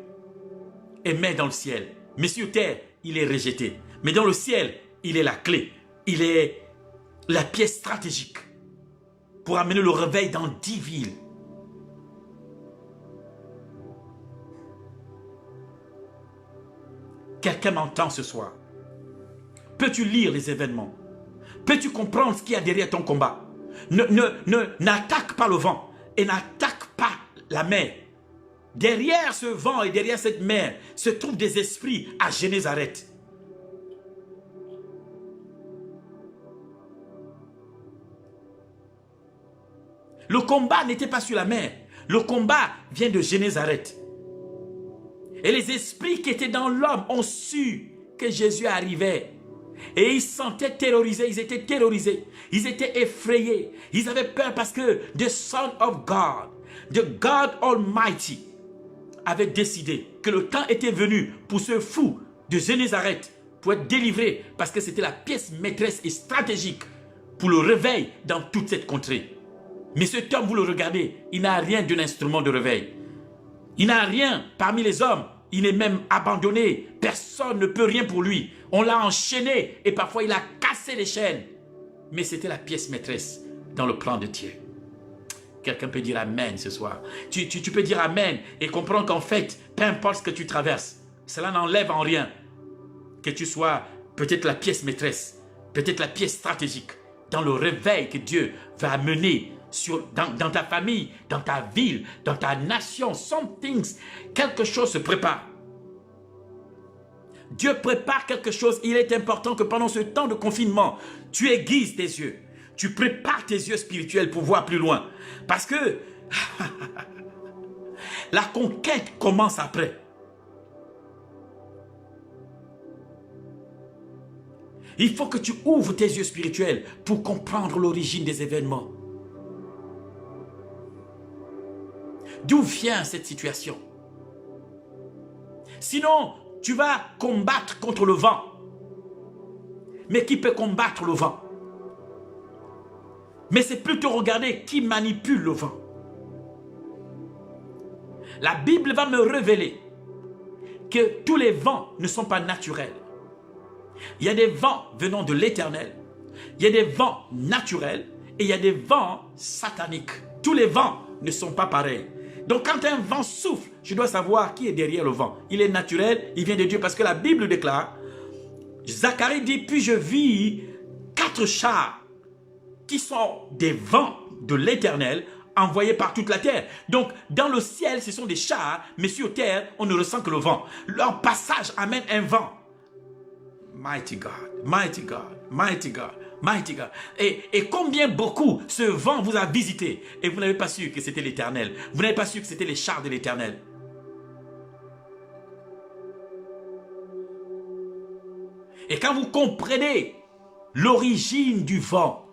aimait dans le ciel. Mais sur terre, il est rejeté. Mais dans le ciel, il est la clé. Il est la pièce stratégique pour amener le réveil dans 10 villes. Quelqu'un m'entend ce soir. Peux-tu lire les événements? Peux-tu comprendre ce qu'il y a derrière ton combat? N'attaque pas le vent et n'attaque pas la mer. Derrière ce vent et derrière cette mer se trouvent des esprits à Génézareth. Le combat n'était pas sur la mer. Le combat vient de Génézareth. Et les esprits qui étaient dans l'homme ont su que Jésus arrivait. Et ils se sentaient terrorisés, ils étaient terrorisés. Ils étaient effrayés. Ils avaient peur parce que the Son of God, the God Almighty, avait décidé que le temps était venu pour ce fou de Génézareth pour être délivré parce que c'était la pièce maîtresse et stratégique pour le réveil dans toute cette contrée. Mais cet homme, vous le regardez, il n'a rien d'un instrument de réveil. Il n'a rien parmi les hommes. Il est même abandonné. Personne ne peut rien pour lui. On l'a enchaîné et parfois il a cassé les chaînes. Mais c'était la pièce maîtresse dans le plan de Dieu. Quelqu'un peut dire Amen ce soir. Tu peux dire Amen et comprendre qu'en fait, peu importe ce que tu traverses, cela n'enlève en rien que tu sois peut-être la pièce maîtresse, peut-être la pièce stratégique dans le réveil que Dieu va amener dans ta famille, dans ta ville, dans ta nation. Quelque chose se prépare. Dieu prépare quelque chose. Il est important que pendant ce temps de confinement, tu aiguises tes yeux. Tu prépares tes yeux spirituels pour voir plus loin. Parce que la conquête commence après. Il faut que tu ouvres tes yeux spirituels pour comprendre l'origine des événements. D'où vient cette situation? Sinon, tu vas combattre contre le vent. Mais qui peut combattre le vent? Mais c'est plutôt regarder qui manipule le vent. La Bible va me révéler que tous les vents ne sont pas naturels. Il y a des vents venant de l'Éternel. Il y a des vents naturels et il y a des vents sataniques. Tous les vents ne sont pas pareils. Donc quand un vent souffle, je dois savoir qui est derrière le vent. Il est naturel, il vient de Dieu parce que la Bible déclare, Zacharie dit, puis je vis 4 chars qui sont des vents de l'Éternel envoyés par toute la terre. Donc dans le ciel, ce sont des chars, mais sur terre, on ne ressent que le vent. Leur passage amène un vent. Mighty God, mighty God, mighty God. Mighty God. Et combien beaucoup ce vent vous a visité et vous n'avez pas su que c'était l'Éternel. Vous n'avez pas su que c'était les chars de l'Éternel. Et quand vous comprenez l'origine du vent,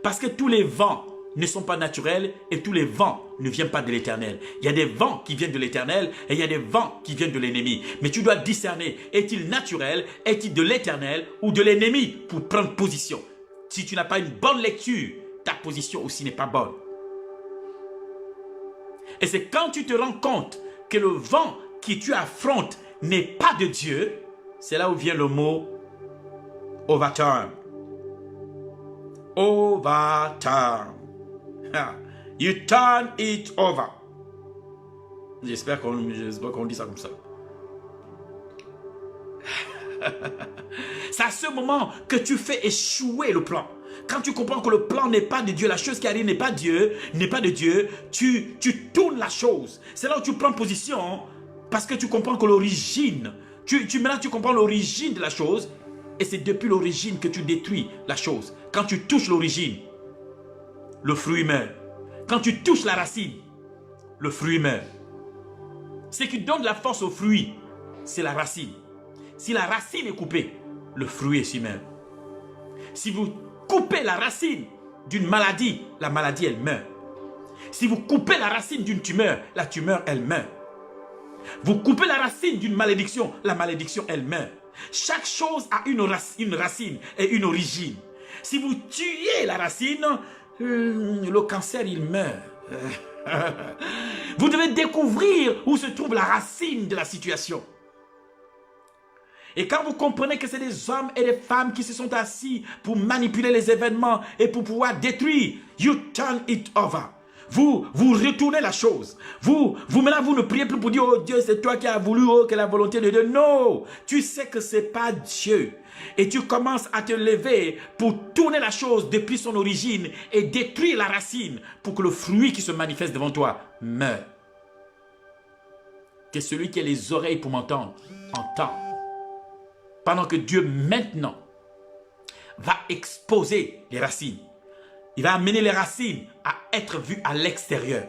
parce que tous les vents ne sont pas naturels et tous les vents ne viennent pas de l'Éternel. Il y a des vents qui viennent de l'Éternel et il y a des vents qui viennent de l'ennemi. Mais tu dois discerner, est-il naturel, est-il de l'Éternel ou de l'ennemi pour prendre position. Si tu n'as pas une bonne lecture, ta position aussi n'est pas bonne. Et c'est quand tu te rends compte que le vent que tu affrontes n'est pas de Dieu, c'est là où vient le mot overturn. Overturn. You turn it over. J'espère qu'on dit ça comme ça. C'est à ce moment que tu fais échouer le plan. Quand tu comprends que le plan n'est pas de Dieu, la chose qui arrive n'est pas de Dieu, tu tournes la chose. C'est là où tu prends position parce que tu comprends que l'origine, maintenant tu comprends l'origine de la chose et c'est depuis l'origine que tu détruis la chose. Quand tu touches l'origine, le fruit meurt. Quand tu touches la racine, le fruit meurt. Ce qui donne la force au fruit, c'est la racine. Si la racine est coupée, le fruit est si même. Si vous coupez la racine d'une maladie, la maladie, elle meurt. Si vous coupez la racine d'une tumeur, la tumeur, elle meurt. Vous coupez la racine d'une malédiction, la malédiction, elle meurt. Chaque chose a une racine et une origine. Si vous tuez la racine, le cancer, il meurt. Vous devez découvrir où se trouve la racine de la situation. Et quand vous comprenez que c'est des hommes et des femmes qui se sont assis pour manipuler les événements et pour pouvoir détruire, you turn it over. Vous retournez la chose. Maintenant, vous ne priez plus pour dire, oh Dieu, c'est toi qui as voulu, oh, que la volonté de Dieu. Non, tu sais que ce n'est pas Dieu. Et tu commences à te lever pour tourner la chose depuis son origine et détruire la racine pour que le fruit qui se manifeste devant toi meure. Que celui qui a les oreilles pour m'entendre, entende. Pendant que Dieu maintenant va exposer les racines. Il va amener les racines à être vues à l'extérieur.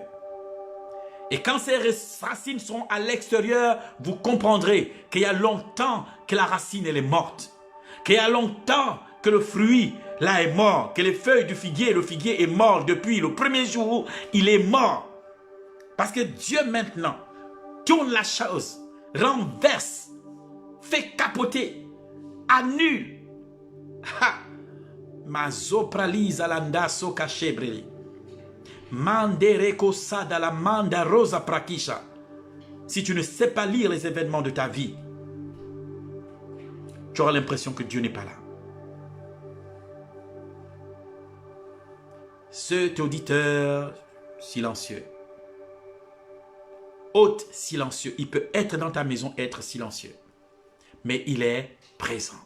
Et quand ces racines seront à l'extérieur, vous comprendrez qu'il y a longtemps que la racine elle est morte. Qu'il y a longtemps que le fruit là est mort. Que les feuilles du figuier, le figuier est mort depuis le premier jour, il est mort. Parce que Dieu maintenant tourne la chose, renverse, fait capoter, annule. Mazopralisa landaso kachebreli. Mandereko sada la manda rosa prakisha. Si tu ne sais pas lire les événements de ta vie, tu auras l'impression que Dieu n'est pas là. Cet auditeur silencieux, hôte silencieux, il peut être dans ta maison, être silencieux. Mais il est présent.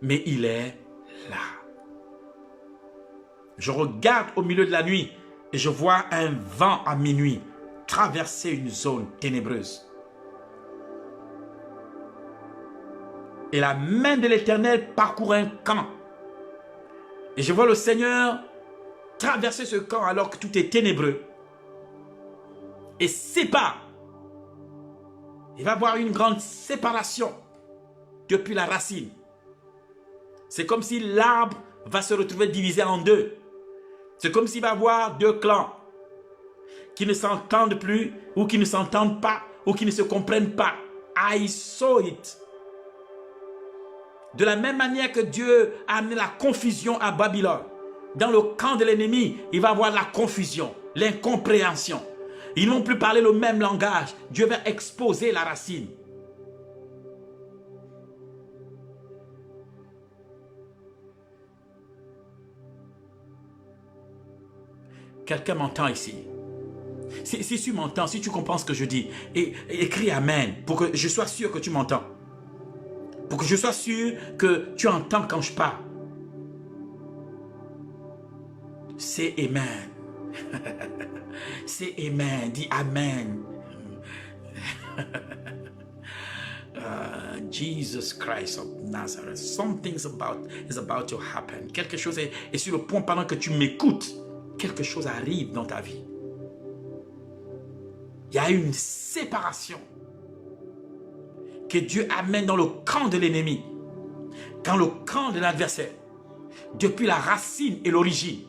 Mais il est là. Je regarde au milieu de la nuit et je vois un vent à minuit traverser une zone ténébreuse. Et la main de l'Éternel parcourt un camp. Et je vois le Seigneur traverser ce camp alors que tout est ténébreux. Et sépare. Il va y avoir une grande séparation depuis la racine. C'est comme si l'arbre va se retrouver divisé en deux. C'est comme s'il va y avoir deux clans qui ne s'entendent plus ou qui ne s'entendent pas ou qui ne se comprennent pas. I saw it. De la même manière que Dieu a amené la confusion à Babylone, dans le camp de l'ennemi, il va y avoir la confusion, l'incompréhension. Ils n'ont plus parlé le même langage. Dieu va exposer la racine. Quelqu'un m'entend ici. Si tu m'entends, si tu comprends ce que je dis, écris Amen pour que je sois sûr que tu m'entends. Pour que je sois sûr que tu entends quand je parle. C'est Amen. C'est Amen. Dis Amen. Jesus Christ of Nazareth. Something is about to happen. Quelque chose est sur le point pendant que tu m'écoutes. Quelque chose arrive dans ta vie. Il y a une séparation que Dieu amène dans le camp de l'ennemi, dans le camp de l'adversaire, depuis la racine et l'origine,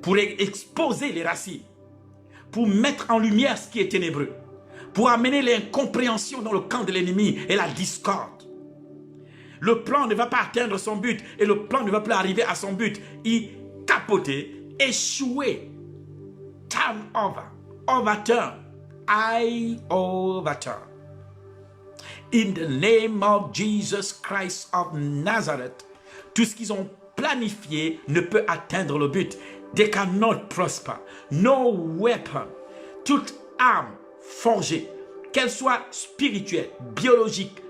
pour exposer les racines, pour mettre en lumière ce qui est ténébreux, pour amener l'incompréhension dans le camp de l'ennemi et la discorde. Le plan ne va pas atteindre son but et le plan ne va plus arriver à son but. Il capoter, échouer, turn over, overturn, I overturn. In the name of Jesus Christ of Nazareth, tout ce qu'ils ont planifié ne peut atteindre le but. They cannot prosper. No weapon, toute arme forgée, qu'elle soit spirituelle, biologique,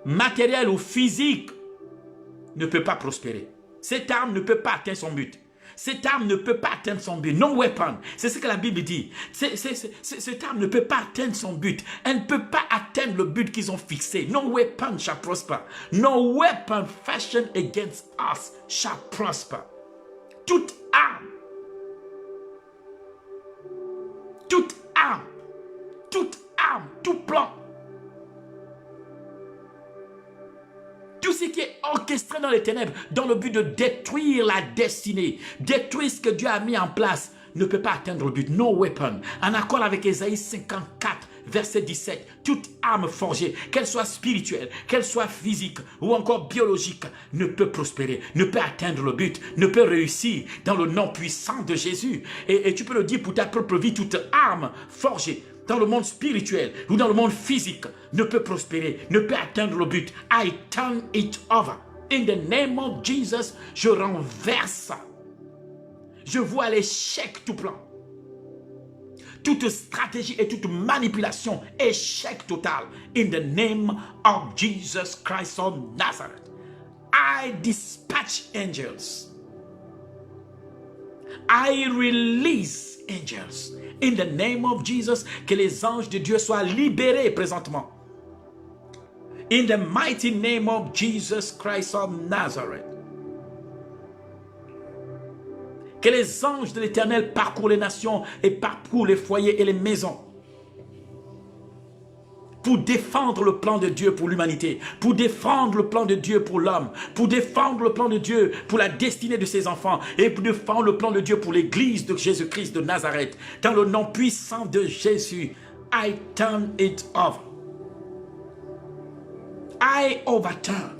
matérielle ou physique, ne peut pas prospérer. Cette arme ne peut pas atteindre son but. Cette arme ne peut pas atteindre son but. No weapon. C'est ce que la Bible dit. Cette arme ne peut pas atteindre son but. Elle ne peut pas atteindre le but qu'ils ont fixé. No weapon shall prosper. No weapon fashioned against us shall prosper. Toute arme, tout plan, tout ce qui est orchestré dans les ténèbres, dans le but de détruire la destinée, détruire ce que Dieu a mis en place, ne peut pas atteindre le but. No weapon. En accord avec Ésaïe 54, verset 17, toute arme forgée, qu'elle soit spirituelle, qu'elle soit physique ou encore biologique, ne peut prospérer, ne peut atteindre le but, ne peut réussir dans le nom puissant de Jésus. Et tu peux le dire pour ta propre vie, toute arme forgée dans le monde spirituel ou dans le monde physique ne peut prospérer, ne peut atteindre le but. I turn it over. In the name of Jesus, je renverse ça. Je vois à l'échec tout plan. Toute stratégie et toute manipulation, échec total. In the name of Jesus Christ of Nazareth, I dispatch angels. I release angels. In the name of Jesus, que les anges de Dieu soient libérés présentement. In the mighty name of Jesus Christ of Nazareth. Que les anges de l'Éternel parcourent les nations et parcourent les foyers et les maisons pour défendre le plan de Dieu pour l'humanité, pour défendre le plan de Dieu pour l'homme, pour défendre le plan de Dieu pour la destinée de ses enfants et pour défendre le plan de Dieu pour l'église de Jésus-Christ de Nazareth. Dans le nom puissant de Jésus, I turn it over. I overturn.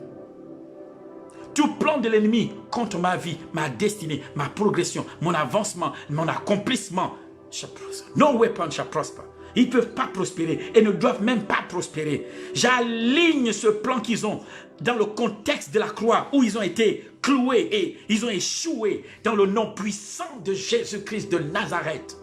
Tout plan de l'ennemi contre ma vie, ma destinée, ma progression, mon avancement, mon accomplissement, no weapon shall prosper. Ils ne peuvent pas prospérer et ne doivent même pas prospérer. J'aligne ce plan qu'ils ont dans le contexte de la croix où ils ont été cloués et ils ont échoué dans le nom puissant de Jésus-Christ de Nazareth.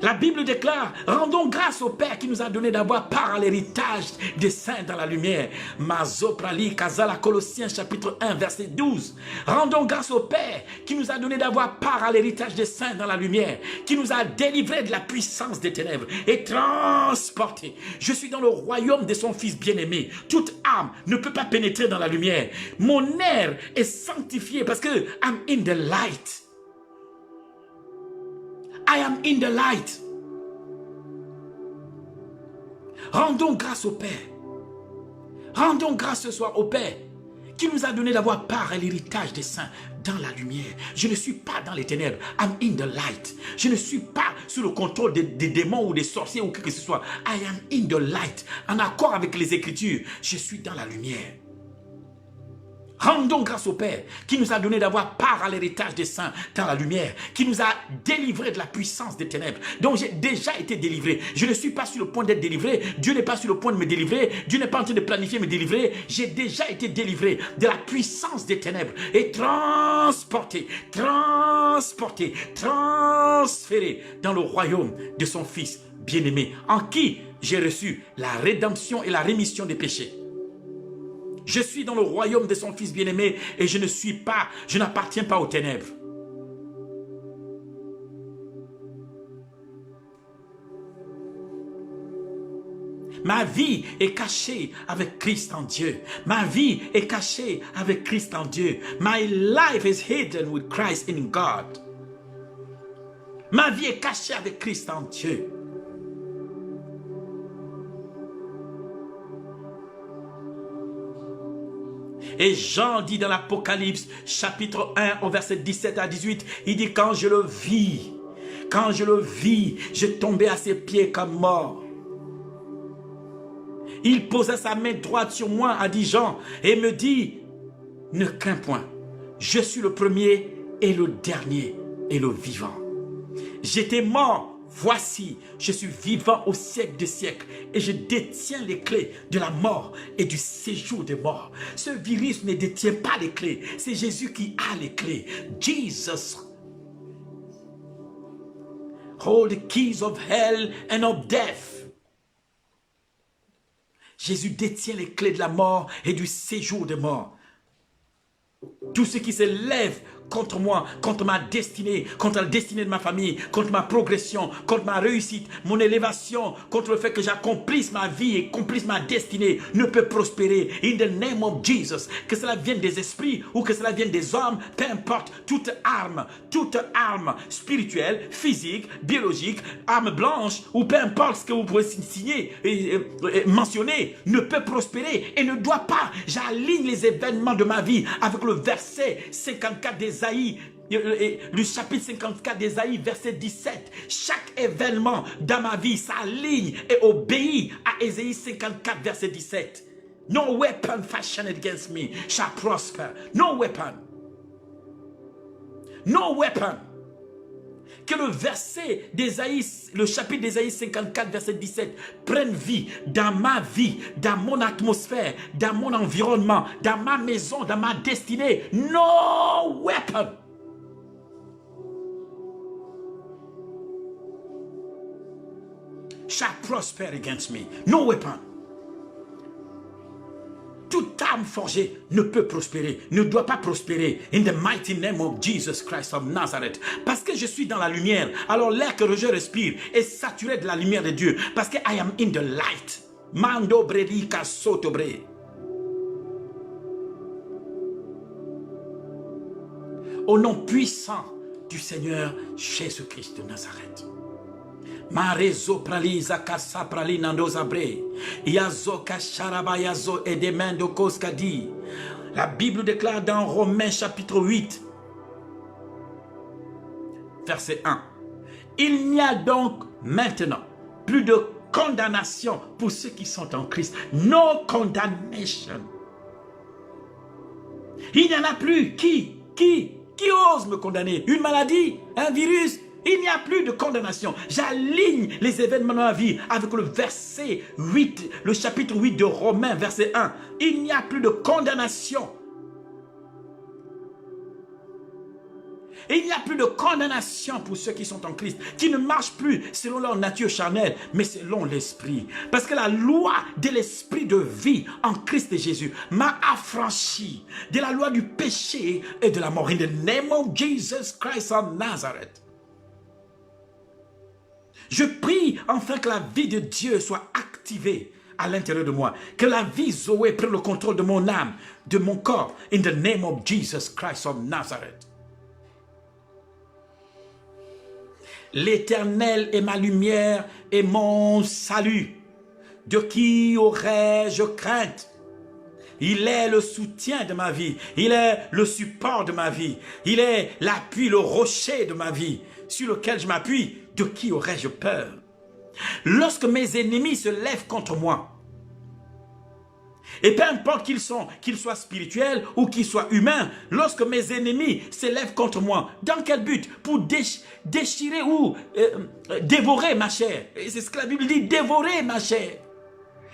La Bible déclare, rendons grâce au Père qui nous a donné d'avoir part à l'héritage des saints dans la lumière. Mazoprali Kazala Colossiens chapitre 1 verset 12. Rendons grâce au Père qui nous a donné d'avoir part à l'héritage des saints dans la lumière, qui nous a délivrés de la puissance des ténèbres et transportés. Je suis dans le royaume de son Fils bien-aimé. Toute âme ne peut pas pénétrer dans la lumière. Mon air est sanctifié parce que I'm in the light. I am in the light. Rendons grâce au Père. Rendons grâce ce soir au Père qui nous a donné d'avoir part à l'héritage des saints dans la lumière. Je ne suis pas dans les ténèbres. I'm in the light. Je ne suis pas sous le contrôle des démons ou des sorciers ou quoi que ce soit. I am in the light. En accord avec les Écritures, je suis dans la lumière. Rendons grâce au Père qui nous a donné d'avoir part à l'héritage des saints dans la lumière, qui nous a délivrés de la puissance des ténèbres. Donc j'ai déjà été délivré. Je ne suis pas sur le point d'être délivré. Dieu n'est pas sur le point de me délivrer. Dieu n'est pas en train de planifier me délivrer. J'ai déjà été délivré de la puissance des ténèbres et transporté, transféré dans le royaume de son Fils bien-aimé, en qui j'ai reçu la rédemption et la rémission des péchés. Je suis dans le royaume de son Fils bien-aimé et je n'appartiens pas aux ténèbres. Ma vie est cachée avec Christ en Dieu. Ma vie est cachée avec Christ en Dieu. My life is hidden with Christ in God. Ma vie est cachée avec Christ en Dieu. Et Jean dit dans l'Apocalypse, chapitre 1, au verset 17 à 18, il dit, quand je le vis, je tombais à ses pieds comme mort. Il posa sa main droite sur moi, a dit Jean, et me dit, ne crains point, je suis le premier et le dernier et le vivant. J'étais mort. Voici, je suis vivant au siècle des siècles et je détiens les clés de la mort et du séjour des morts. Ce virus ne détient pas les clés, c'est Jésus qui a les clés. Jesus hold the keys of hell and of death. Jésus détient les clés de la mort et du séjour des morts. Tout ce qui se lève contre moi, contre ma destinée, contre la destinée de ma famille, contre ma progression, contre ma réussite, mon élévation, contre le fait que j'accomplisse ma vie et accomplisse ma destinée, ne peut prospérer. In the name of Jesus, que cela vienne des esprits ou que cela vienne des hommes, peu importe, toute arme spirituelle, physique, biologique, arme blanche, ou peu importe ce que vous pouvez signer et mentionner, ne peut prospérer et ne doit pas. J'aligne les événements de ma vie avec le verset 54 d'Ésaïe, le chapitre 54 d'Ésaïe, verset 17. Chaque événement dans ma vie s'aligne et obéit à Ésaïe 54, verset 17. No weapon fashioned against me shall prosper. No weapon. No weapon. Que le verset d'Ésaïe, le chapitre d'Ésaïe 54, verset 17, prenne vie dans ma vie, dans mon atmosphère, dans mon environnement, dans ma maison, dans ma destinée. No weapon. Shall prosper against me. No weapon. Toute arme forgée ne peut prospérer, ne doit pas prospérer. In the mighty name of Jesus Christ of Nazareth. Parce que je suis dans la lumière, alors l'air que je respire est saturé de la lumière de Dieu. Parce que I am in the light. Mando brelika sotobre. Au nom puissant du Seigneur Jésus-Christ de Nazareth. Marezo praliza kasa pralinando zabre. Yazo kasharaba yazo edemendo koskadi. La Bible déclare dans Romains chapitre 8, verset 1. Il n'y a donc maintenant plus de condamnation pour ceux qui sont en Christ. No condemnation. Il n'y en a plus. Qui ose me condamner? Une maladie? Un virus? Il n'y a plus de condamnation. J'aligne les événements de ma vie avec le verset 8, le chapitre 8 de Romains, verset 1. Il n'y a plus de condamnation. Et il n'y a plus de condamnation pour ceux qui sont en Christ, qui ne marchent plus selon leur nature charnelle, mais selon l'Esprit. Parce que la loi de l'Esprit de vie en Christ Jésus m'a affranchi de la loi du péché et de la mort. In the name of Jesus Christ of Nazareth. Je prie enfin que la vie de Dieu soit activée à l'intérieur de moi. Que la vie Zoé prenne le contrôle de mon âme, de mon corps. In the name of Jesus Christ of Nazareth. L'Éternel est ma lumière et mon salut. De qui aurais-je crainte? Il est le soutien de ma vie. Il est le support de ma vie. Il est l'appui, le rocher de ma vie, sur lequel je m'appuie. De qui aurais-je peur? Lorsque mes ennemis se lèvent contre moi, et peu importe qu'ils soient spirituels ou qu'ils soient humains, lorsque mes ennemis se lèvent contre moi, dans quel but? Pour déchirer ou dévorer ma chair. C'est ce que la Bible dit, dévorer ma chair.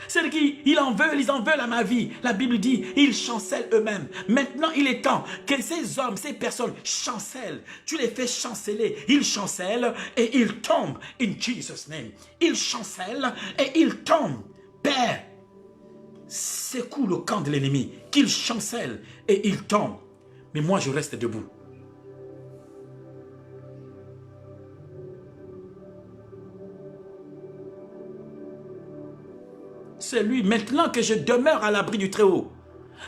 C'est qu'ils en veulent à ma vie. La Bible dit, ils chancellent eux-mêmes. Maintenant, il est temps que ces hommes, ces personnes chancellent. Tu les fais chanceler. Ils chancellent et ils tombent. In Jesus' name. Ils chancellent et ils tombent. Père, secoue le camp de l'ennemi. Qu'ils chancellent et ils tombent. Mais moi, je reste debout. C'est lui. Maintenant que je demeure à l'abri du Très-Haut,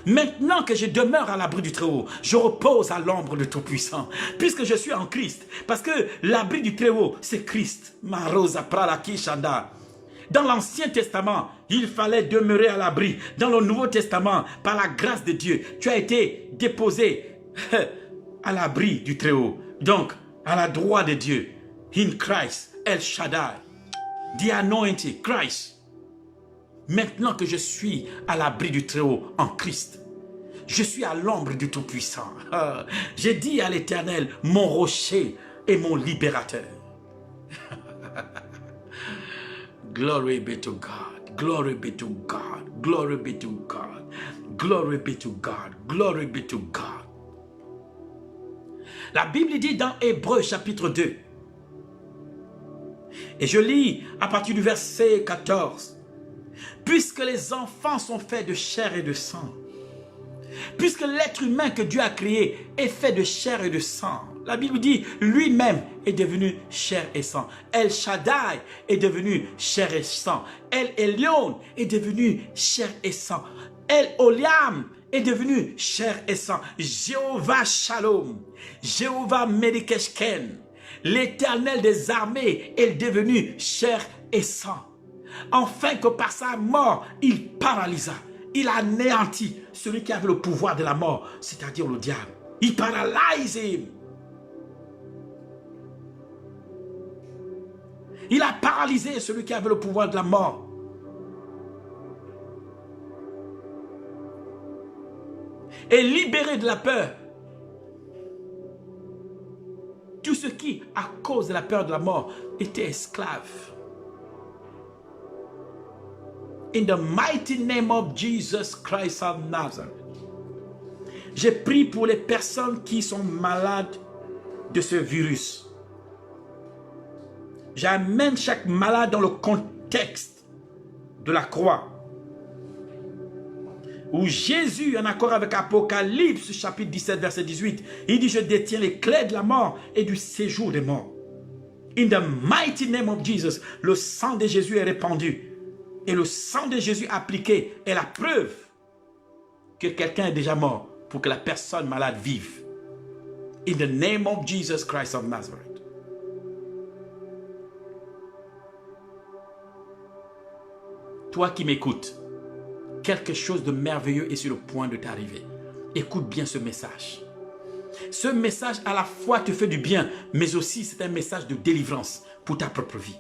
maintenant que je demeure à l'abri du Très-Haut, je repose à l'ombre du Tout-Puissant, puisque je suis en Christ. Parce que l'abri du Très-Haut, c'est Christ. Marosa pralaki shanda. Dans l'Ancien Testament, il fallait demeurer à l'abri. Dans le Nouveau Testament, par la grâce de Dieu, tu as été déposé à l'abri du Très-Haut. Donc, à la droite de Dieu. In Christ, El Shaddai. The Anointed, Christ. Maintenant que je suis à l'abri du Très-Haut en Christ, je suis à l'ombre du Tout-Puissant. J'ai dit à l'Éternel, mon rocher et mon libérateur. Glory be to God, glory be to God, glory be to God, glory be to God, glory be to God. La Bible dit dans Hébreux chapitre 2, et je lis à partir du verset 14, puisque les enfants sont faits de chair et de sang, Puisque l'être humain que Dieu a créé est fait de chair et de sang. La Bible dit, lui-même est devenu chair et sang. El Shaddai est devenu chair et sang. El Elyon est devenu chair et sang. El Olam est devenu chair et sang. Jéhovah Shalom, Jéhovah Medekeshken, l'Éternel des armées est devenu chair et sang. Afin que par sa mort, il paralysa, il anéantit celui qui avait le pouvoir de la mort, c'est-à-dire le diable. Il paralyse him. Il a paralysé celui qui avait le pouvoir de la mort. Et libéré de la peur. Tout ce qui, à cause de la peur de la mort, était esclave. In the mighty name of Jesus Christ of Nazareth. J'ai prié pour les personnes qui sont malades de ce virus. J'amène chaque malade dans le contexte de la croix. Où Jésus, en accord avec Apocalypse, chapitre 17, verset 18, il dit, je détiens les clés de la mort et du séjour des morts. In the mighty name of Jesus, le sang de Jésus est répandu. Et le sang de Jésus appliqué est la preuve que quelqu'un est déjà mort pour que la personne malade vive. In the name of Jesus Christ of Nazareth. Toi qui m'écoutes, quelque chose de merveilleux est sur le point de t'arriver. Écoute bien ce message. Ce message à la fois te fait du bien, mais aussi c'est un message de délivrance pour ta propre vie.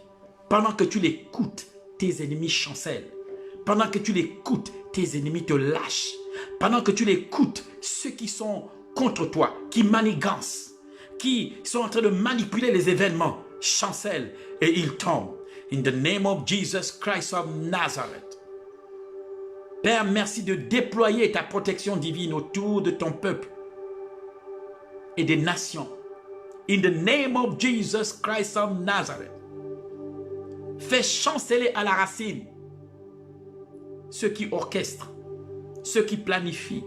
Pendant que tu l'écoutes, tes ennemis chancellent. Pendant que tu l'écoutes, tes ennemis te lâchent. Pendant que tu l'écoutes, ceux qui sont contre toi, qui manigancent, qui sont en train de manipuler les événements, chancellent et ils tombent. In the name of Jesus Christ of Nazareth. Père, merci de déployer ta protection divine autour de ton peuple et des nations. In the name of Jesus Christ of Nazareth. Fais chanceler à la racine ceux qui orchestrent, ceux qui planifient,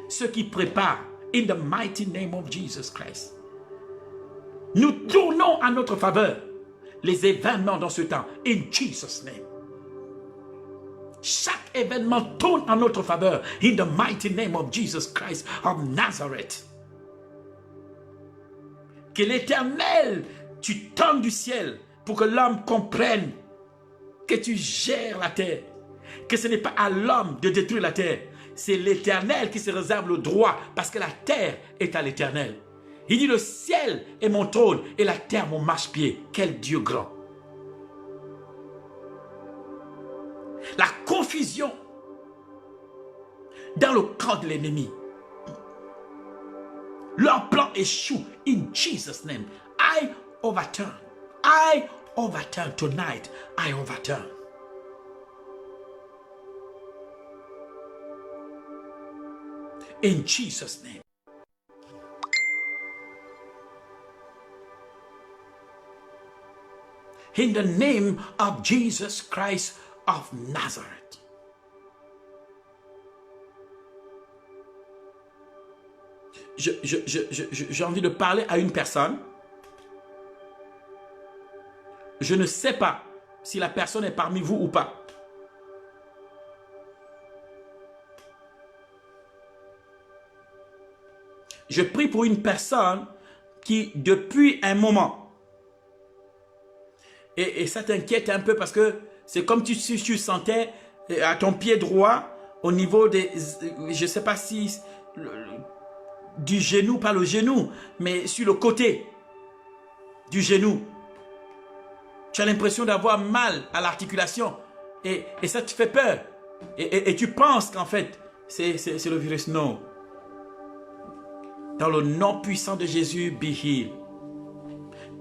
ceux qui préparent. In the mighty name of Jesus Christ. Nous tournons à notre faveur les événements dans ce temps. In Jesus' name. Chaque événement tourne en notre faveur. In the mighty name of Jesus Christ of Nazareth. Que l'Éternel, tu tombes du ciel pour que l'homme comprenne que tu gères la terre. Que ce n'est pas à l'homme de détruire la terre. C'est l'Éternel qui se réserve le droit parce que la terre est à l'Éternel. Il dit le ciel est mon trône et la terre mon marchepied. Quel Dieu grand. La confusion dans le camp de l'ennemi. Leur plan échoue. In Jesus' name. I overturn. I overturn tonight. I overturn. In Jesus' name. In the name of Jesus Christ of Nazareth. J'ai envie de parler à une personne. Je ne sais pas si la personne est parmi vous ou pas. Je prie pour une personne qui, depuis un moment, et ça t'inquiète un peu parce que c'est comme si tu sentais à ton pied droit, au niveau des, je ne sais pas si, du genou, pas le genou, mais sur le côté du genou. Tu as l'impression d'avoir mal à l'articulation et ça te fait peur. Et tu penses qu'en fait, c'est le virus. Non. Dans le nom puissant de Jésus, be healed.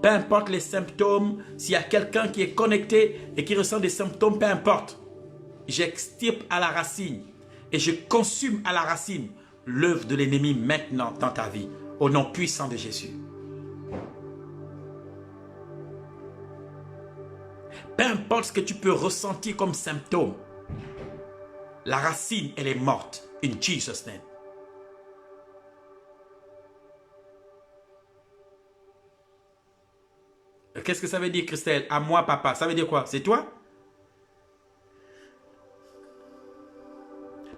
Peu importe les symptômes, s'il y a quelqu'un qui est connecté et qui ressent des symptômes, peu importe. J'extirpe à la racine et je consume à la racine l'œuvre de l'ennemi maintenant dans ta vie. Au nom puissant de Jésus. Peu importe ce que tu peux ressentir comme symptôme, la racine, elle est morte. In Jesus' name. Qu'est-ce que ça veut dire, Christelle? À moi, papa. Ça veut dire quoi? C'est toi?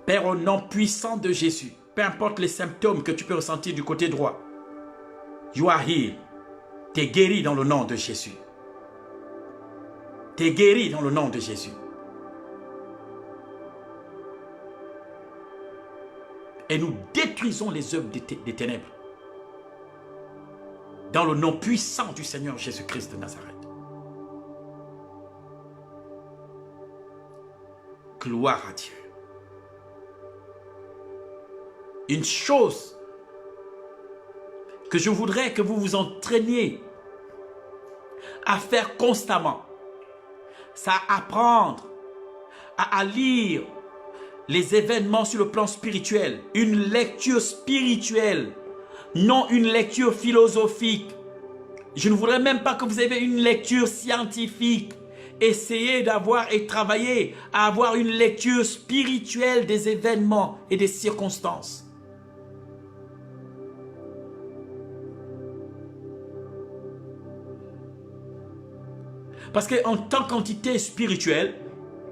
Père, au nom puissant de Jésus, peu importe les symptômes que tu peux ressentir du côté droit, you are healed. Tu es guéri dans le nom de Jésus. Tu es guéri dans le nom de Jésus. Et nous détruisons les œuvres des ténèbres. Dans le nom puissant du Seigneur Jésus-Christ de Nazareth. Gloire à Dieu. Une chose que je voudrais que vous vous entraîniez à faire constamment, c'est apprendre à lire les événements sur le plan spirituel. Une lecture spirituelle, non une lecture philosophique. Je ne voudrais même pas que vous ayez une lecture scientifique. Essayez d'avoir et travailler à avoir une lecture spirituelle des événements et des circonstances. Parce qu'en tant qu'entité spirituelle,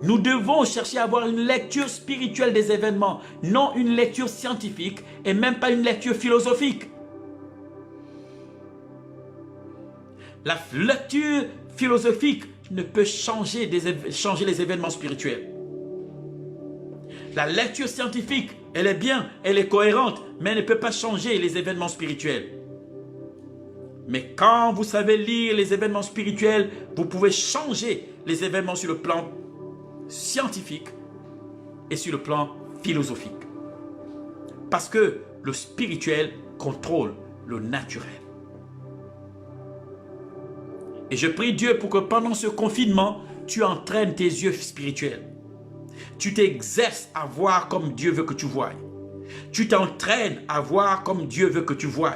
nous devons chercher à avoir une lecture spirituelle des événements, non une lecture scientifique et même pas une lecture philosophique. La lecture philosophique ne peut changer les événements spirituels. La lecture scientifique, elle est bien, elle est cohérente, mais elle ne peut pas changer les événements spirituels. Mais quand vous savez lire les événements spirituels, vous pouvez changer les événements sur le plan scientifique et sur le plan philosophique. Parce que le spirituel contrôle le naturel. Et je prie Dieu pour que pendant ce confinement, tu entraînes tes yeux spirituels. Tu t'exerces à voir comme Dieu veut que tu voies. Tu t'entraînes à voir comme Dieu veut que tu voies.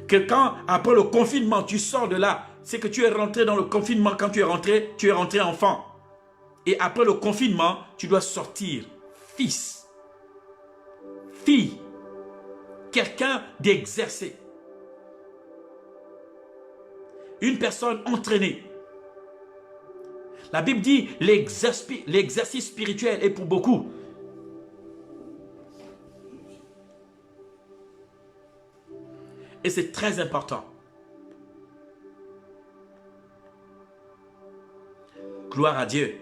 Que quand, après le confinement, tu sors de là, c'est que tu es rentré dans le confinement. Quand tu es rentré enfant. Et après le confinement, tu dois sortir fils, fille, quelqu'un d'exercé. Une personne entraînée. La Bible dit l'exercice spirituel est pour beaucoup. Et c'est très important. Gloire à Dieu.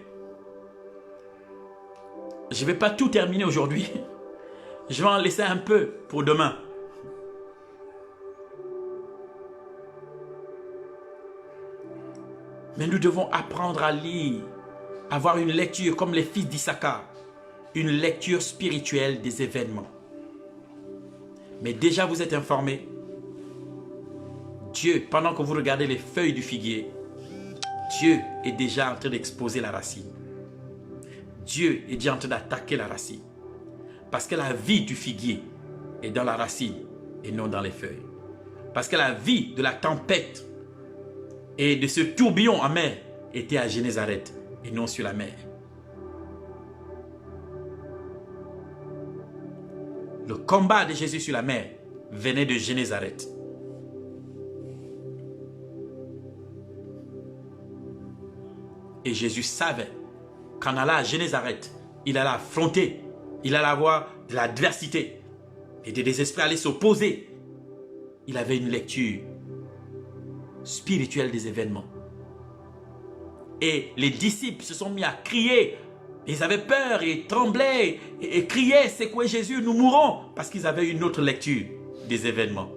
Je ne vais pas tout terminer aujourd'hui. Je vais en laisser un peu pour demain. Mais nous devons apprendre à lire, avoir une lecture comme les fils d'Issachar, une lecture spirituelle des événements. Mais déjà vous êtes informés, Dieu, pendant que vous regardez les feuilles du figuier, Dieu est déjà en train d'exposer la racine. Dieu est déjà en train d'attaquer la racine. Parce que la vie du figuier est dans la racine et non dans les feuilles. Parce que la vie de la tempête et de ce tourbillon amer était à Génézareth et non sur la mer. Le combat de Jésus sur la mer venait de Génézareth. Et Jésus savait qu'en allant à Génézareth, il allait affronter, il allait avoir de l'adversité et des désespoirs allaient s'opposer. Il avait une lecture spirituelle des événements. Et les disciples se sont mis à crier. Ils avaient peur et tremblaient et criaient, secouaient Jésus, nous mourrons, parce qu'ils avaient une autre lecture des événements.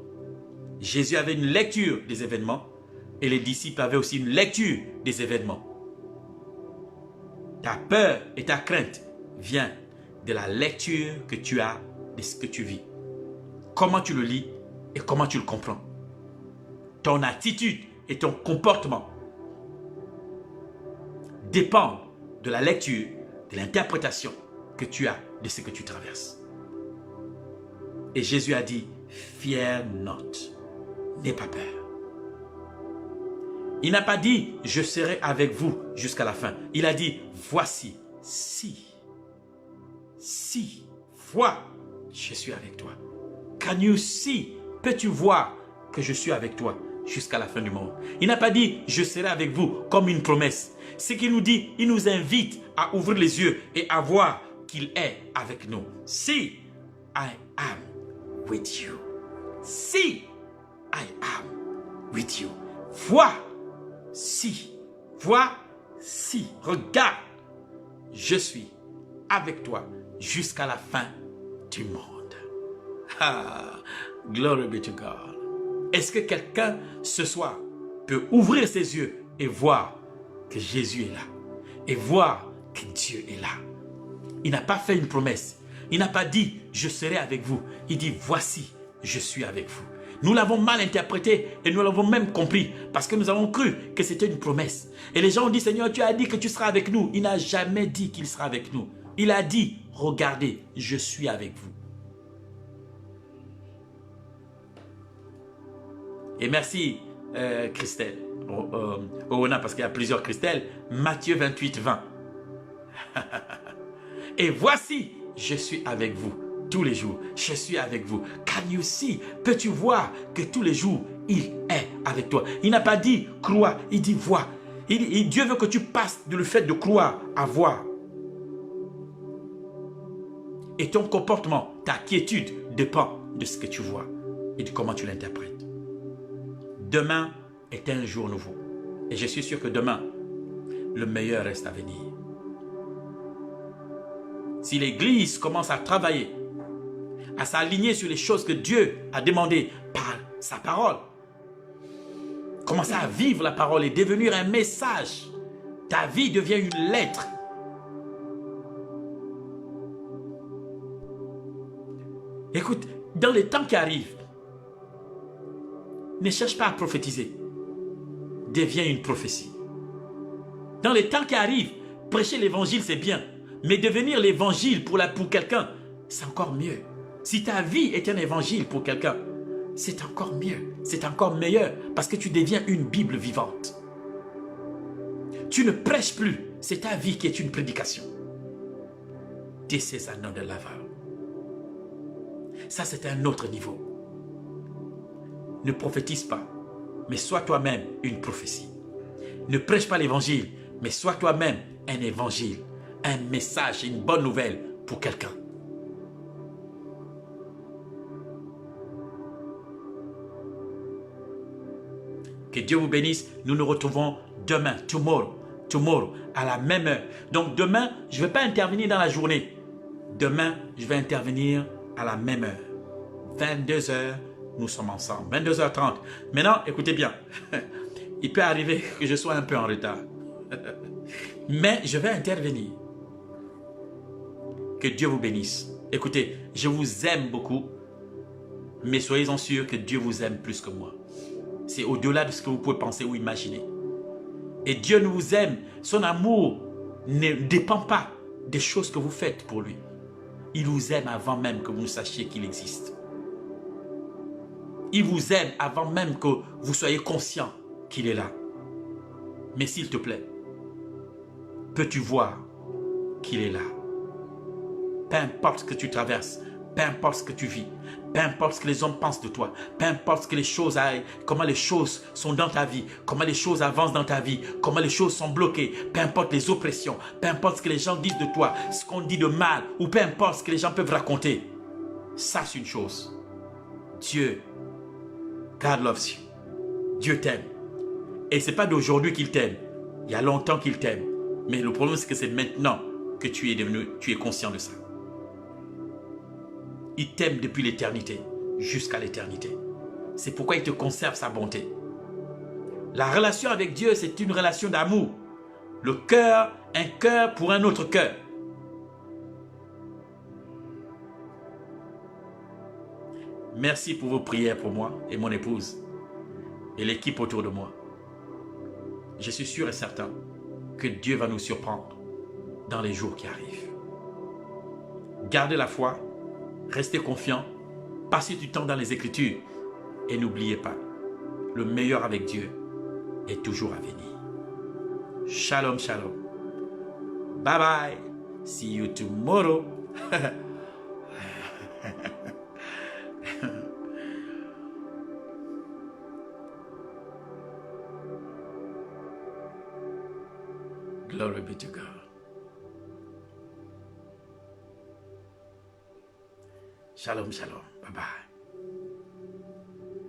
Jésus avait une lecture des événements et les disciples avaient aussi une lecture des événements. Ta peur et ta crainte viennent de la lecture que tu as de ce que tu vis. Comment tu le lis et comment tu le comprends. Ton attitude et ton comportement dépendent de la lecture, de l'interprétation que tu as de ce que tu traverses. Et Jésus a dit, fear not, n'aie pas peur. Il n'a pas dit, je serai avec vous jusqu'à la fin. Il a dit, voici, si, vois, je suis avec toi. Can you see? Peux-tu voir que je suis avec toi? jusqu'à la fin du monde. Il n'a pas dit « je serai avec vous » comme une promesse. Ce qu'il nous dit, il nous invite à ouvrir les yeux et à voir qu'il est avec nous. See, I am with you. See, I am with you. Vois, si, regarde, je suis avec toi jusqu'à la fin du monde. Ah, glory be to God. Est-ce que quelqu'un ce soir peut ouvrir ses yeux et voir que Jésus est là et voir que Dieu est là? Il n'a pas fait une promesse. Il n'a pas dit « je serai avec vous ». Il dit « voici, je suis avec vous ». Nous l'avons mal interprété et nous l'avons même compris parce que nous avons cru que c'était une promesse. Et les gens ont dit « Seigneur, tu as dit que tu seras avec nous ». Il n'a jamais dit qu'il sera avec nous. Il a dit « regardez, je suis avec vous ». Et merci Christelle, parce qu'il y a plusieurs Christelle. Matthieu 28, 20. Et voici, je suis avec vous tous les jours. Je suis avec vous. Can you see? Peux-tu voir que tous les jours, il est avec toi? Il n'a pas dit croire, il dit voir. Dieu veut que tu passes de le fait de croire à voir. Et ton comportement, ta quiétude dépend de ce que tu vois et de comment tu l'interprètes. Demain est un jour nouveau. Et je suis sûr que demain, le meilleur reste à venir. Si l'Église commence à travailler, à s'aligner sur les choses que Dieu a demandées par sa parole, commencer à vivre la parole et devenir un message, ta vie devient une lettre. Écoute, dans les temps qui arrivent, ne cherche pas à prophétiser. Deviens une prophétie. Dans les temps qui arrivent, prêcher l'évangile c'est bien. Mais devenir l'évangile pour quelqu'un, c'est encore mieux. Si ta vie est un évangile pour quelqu'un, c'est encore mieux. C'est encore meilleur parce que tu deviens une Bible vivante. Tu ne prêches plus. C'est ta vie qui est une prédication. This is another level. Ça c'est un autre niveau. Ne prophétise pas, mais sois toi-même une prophétie. Ne prêche pas l'évangile, mais sois toi-même un évangile, un message, une bonne nouvelle pour quelqu'un. Que Dieu vous bénisse. Nous nous retrouvons demain, tomorrow, à la même heure. Donc demain, je ne vais pas intervenir dans la journée. Demain, je vais intervenir à la même heure. 22 h. Nous sommes ensemble, 22h30. Maintenant, écoutez bien, il peut arriver que je sois un peu en retard. Mais je vais intervenir. Que Dieu vous bénisse. Écoutez, je vous aime beaucoup, mais soyez-en sûrs que Dieu vous aime plus que moi. C'est au-delà de ce que vous pouvez penser ou imaginer. Et Dieu nous aime. Son amour ne dépend pas des choses que vous faites pour lui. Il vous aime avant même que vous sachiez qu'il existe. Il vous aime avant même que vous soyez conscient qu'il est là. Mais s'il te plaît, peux-tu voir qu'il est là? Peu importe ce que tu traverses, peu importe ce que tu vis, peu importe ce que les hommes pensent de toi, peu importe ce que les choses aillent, comment les choses sont dans ta vie, comment les choses avancent dans ta vie, comment les choses sont bloquées, peu importe les oppressions, peu importe ce que les gens disent de toi, ce qu'on dit de mal, ou peu importe ce que les gens peuvent raconter. Sache une chose, Dieu, God loves you. Dieu t'aime. Et ce n'est pas d'aujourd'hui qu'il t'aime. Il y a longtemps qu'il t'aime. Mais le problème, c'est que c'est maintenant que tu es conscient de ça. Il t'aime depuis l'éternité, jusqu'à l'éternité. C'est pourquoi il te conserve sa bonté. La relation avec Dieu, c'est une relation d'amour. Le cœur, un cœur pour un autre cœur. Merci pour vos prières pour moi et mon épouse et l'équipe autour de moi. Je suis sûr et certain que Dieu va nous surprendre dans les jours qui arrivent. Gardez la foi, restez confiants, passez du temps dans les Écritures et n'oubliez pas, le meilleur avec Dieu est toujours à venir. Shalom, shalom. Bye bye. See you tomorrow. Glory be to God. Shalom, shalom. Bye-bye.